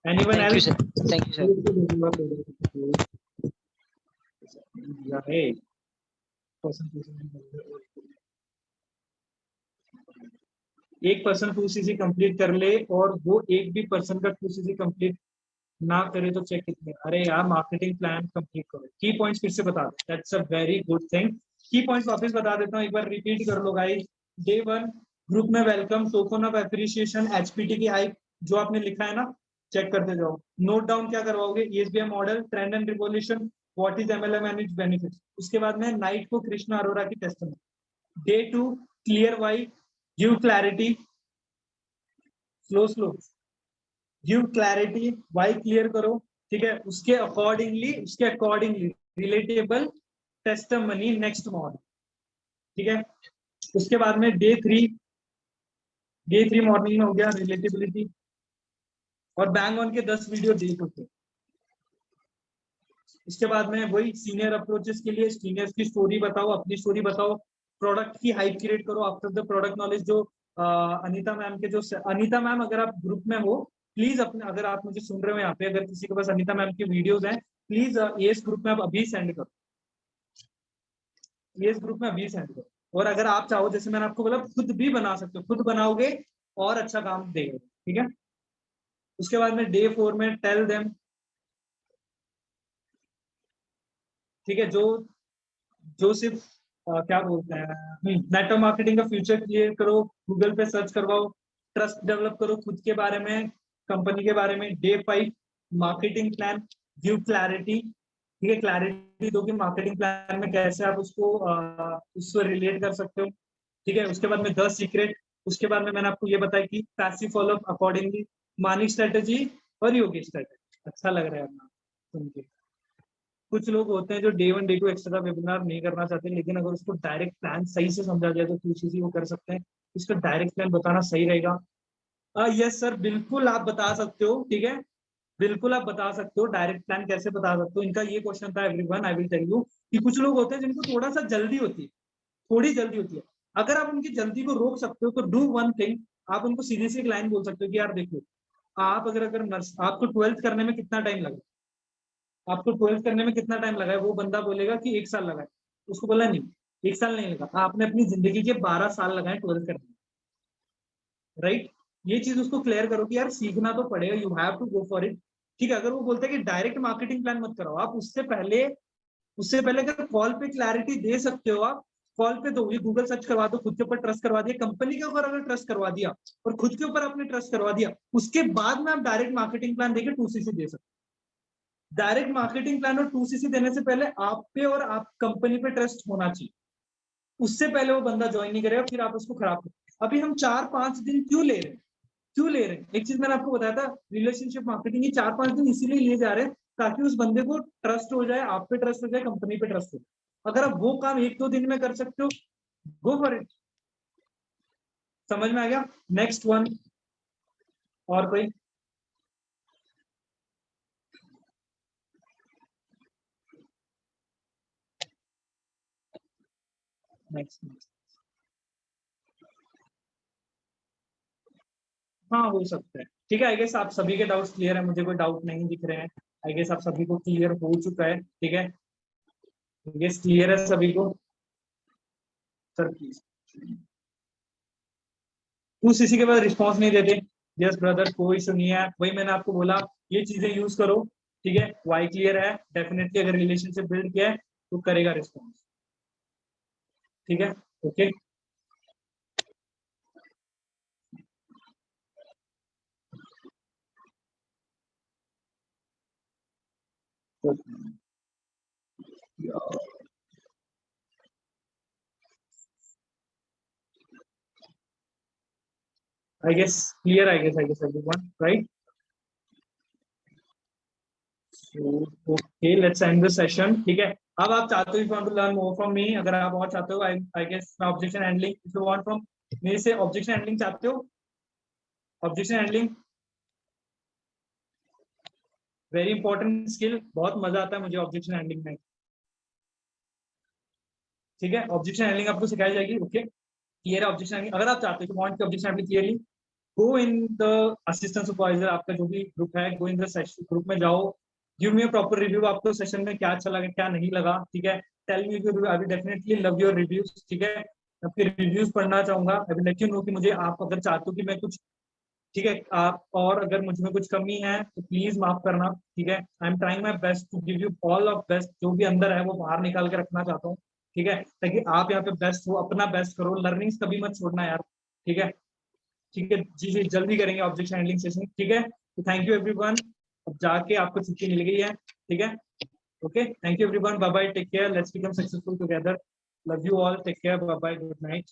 Anyone Thank you, else? sir. Thank you, sir. एक पर्सन 2cc कंप्लीट कर ले और वो एक भी पर्सन का 2cc कंप्लीट ना करे तो चेक कितने, अरे यार मार्केटिंग प्लान कंप्लीट करो। की पॉइंट्स फिर से बता दो, that's a very good thing. की पॉइंट्स वापस बता देता हूँ, एक बार रिपीट कर लो गाइस। डे 1 ग्रुप में welcome, token of appreciation, HPT की हाइप जो आपने लिखा है ना, चेक करते जाओ। नोट डाउन क्या करवाओगे, ESBI model, trend and revolution, what is MLM and its benefits. उसके बाद में नाइट को कृष्णा अरोरा की testament. Day 2 clear why, give clarity, slow slow, give clarity, why clear करो, ठीक है। उसके accordingly relatable testimony next model, ठीक है। उसके बाद में डे 3 मॉर्निंग में हो गया रिलेटेबिलिटी, और बैंग ऑन के 10 वीडियो डेट होते। इसके बाद में वही सीनियर अप्रोचेस के लिए सीनियर्स की स्टोरी बताओ, अपनी स्टोरी बताओ, प्रोडक्ट की हाइप क्रिएट करो आफ्टर द प्रोडक्ट नॉलेज। जो अनीता मैम के जो अनीता मैम, अगर आप ग्रुप में हो प्लीज अपने, अगर आप मुझे सुन रहे हो यहाँ पे, अगर किसी के पास अनीता मैम की वीडियोस हैं प्लीज एस ग्रुप में आप अभी सेंड करो, एस ग्रुप में अभी सेंड करो। और अगर आप चाहो, जैसे मैंने आपको बोला, खुद भी बना सकते हो, खुद बनाओगे और अच्छा काम देगा, ठीक है। उसके बाद में डे 4 में टेल देम, ठीक है, जो सिर्फ क्या बोलते हैं, नेटवर्क मार्केटिंग का फ्यूचर क्लियर करो, गूगल पे सर्च करवाओ, ट्रस्ट डेवलप करो खुद के बारे में, कंपनी के बारे में। Day 5 marketing plan, give clarity, ठीक है, क्लैरिटी दो कि मार्केटिंग प्लान में कैसे आप उसको रिलेट कर सकते हो, ठीक है। उसके बाद में 10 सीक्रेट। उसके बाद में मैंने आपको ये बताया कि passive follow accordingly, Manik strategy और योगी स्ट्रेटेजी। अच्छा लग रहा है अपना सुन के। कुछ लोग होते हैं जो डे 1 डे 2 एक्स्ट्रा वेबिनार नहीं करना चाहते, लेकिन अगर उसको डायरेक्ट प्लान सही से समझा जाए तो 2cc वो कर सकते हैं। इसका डायरेक्ट प्लान बताना सही रहेगा। यस सर, बिल्कुल आप बता सकते हो, ठीक है, बिल्कुल आप बता सकते हो डायरेक्ट प्लान कैसे बता सकते हो। इनका ये क्वेश्चन था everyone, I will tell you कि कुछ लोग होते हैं जिनको थोड़ा सा जल्दी होती है, थोड़ी जल्दी होती है। अगर आप उनकी जल्दी को रोक सकते हो तो डू वन थिंग, आप उनको सीधी सी एक लाइन बोल सकते हो कि यार देखो, आप अगर नर्स, आपको 12th करने में कितना टाइम लगा, आपको 12th करने में कितना टाइम लगा है, वो बंदा बोलेगा कि 1 साल लगा है, उसको बोला नहीं 1 साल नहीं लगा, आपने अपनी जिंदगी के 12 साल लगाए 12th करने में, राइट। ये चीज उसको क्लियर करो कि यार सीखना तो पड़ेगा, you have to go for it, ठीक है। अगर वो बोलते हैं कि डायरेक्ट मार्केटिंग प्लान मत कराओ, आप उससे पहले अगर कॉल पे क्लैरिटी दे सकते हो, आप कॉल पे दो, ये गूगल सर्च करवा दो, खुद के ऊपर ट्रस्ट करवा दिया, कंपनी के ऊपर अगर ट्रस्ट करवा दिया और खुद के ऊपर आपने ट्रस्ट करवा दिया, उसके बाद में आप डायरेक्ट मार्केटिंग प्लान देके 2cc दे सकते। डायरेक्ट मार्केटिंग प्लान और 2cc देने से पहले आप पे और आप कंपनी पे ट्रस्ट होना चाहिए, उससे पहले वो बंदा ज्वाइन नहीं करेगा, फिर आप उसको खराब करें। अभी हम 4-5 दिन क्यों ले रहे हैं, एक चीज मैंने आपको बताया था, रिलेशनशिप मार्केटिंग, ये 4-5 दिन इसीलिए लिए जा रहे हैं ताकि उस बंदे को ट्रस्ट हो जाए, आप पे ट्रस्ट हो जाए, कंपनी पे ट्रस्ट हो जाए। अगर आप वो काम 1-2 दिन में कर सकते हो, गो फॉर इट। समझ में आ गया। नेक्स्ट वन, और कोई? नेक्स्ट, हाँ हो सकता है, ठीक है। आई गेस आप सभी के डाउट्स क्लियर है, मुझे कोई डाउट नहीं दिख रहे हैं। आई गेस आप सभी को क्लियर हो चुका है, ठीक है। गेस क्लियर है सभी को? सर प्लीज, 2cc के बाद रिस्पॉन्स नहीं देते, यस ब्रदर कोई इशू नहीं है, वही मैंने आपको बोला, ये चीजें यूज करो, ठीक है। वाई क्लियर है, डेफिनेटली अगर रिलेशनशिप बिल्ड किया है तो करेगा रिस्पॉन्स, ठीक है, okay. I guess clear. I guess everyone, right? So, okay, let's end the session. ठीक है. अब आप चाहते हो, if you want to learn more from me, अगर आप और चाहते हो, I guess मैं objection handling, if you want from मेरे से objection handling चाहते हो, objection handling very important skill, बहुत मजा आता है मुझे objection handling में. ठीक है, objection handling आपको सिखाई जाएगी. ओके, क्लियर है objection handling. अगर आप चाहते हो, want objection handling clearly, go in the assistant supervisor, आपका जो भी ग्रुप है, go in the session group में जाओ, give me a proper review, आपको सेशन में क्या अच्छा लगा क्या नहीं लगा. ठीक है, tell me your review. I will definitely love your reviews. ठीक है, आपके रिव्यूज पढ़ना चाहूंगा. I will let you know कि मुझे आप अगर चाहते हो कि मैं कुछ, ठीक है, आप और अगर मुझ में कुछ कमी है तो प्लीज माफ करना. ठीक है, I am trying my best to give you all of best. जो भी अंदर है वो बाहर निकाल के रखना चाहता हूँ. ठीक है, ताकि आप यहाँ पे बेस्ट हो, अपना बेस्ट करो, लर्निंग्स कभी मत छोड़ना यार. ठीक है, ठीक है जी जी, जल्दी करेंगे ऑब्जेक्शन हैंडलिंग सेशन. ठीक है, तो थैंक यू एवरीवन. अब जाके आपको छुट्टी मिल गई है. ठीक है, okay, thank you everyone, bye bye, take care, let's become successful together. Love you all, take care, bye bye, good night.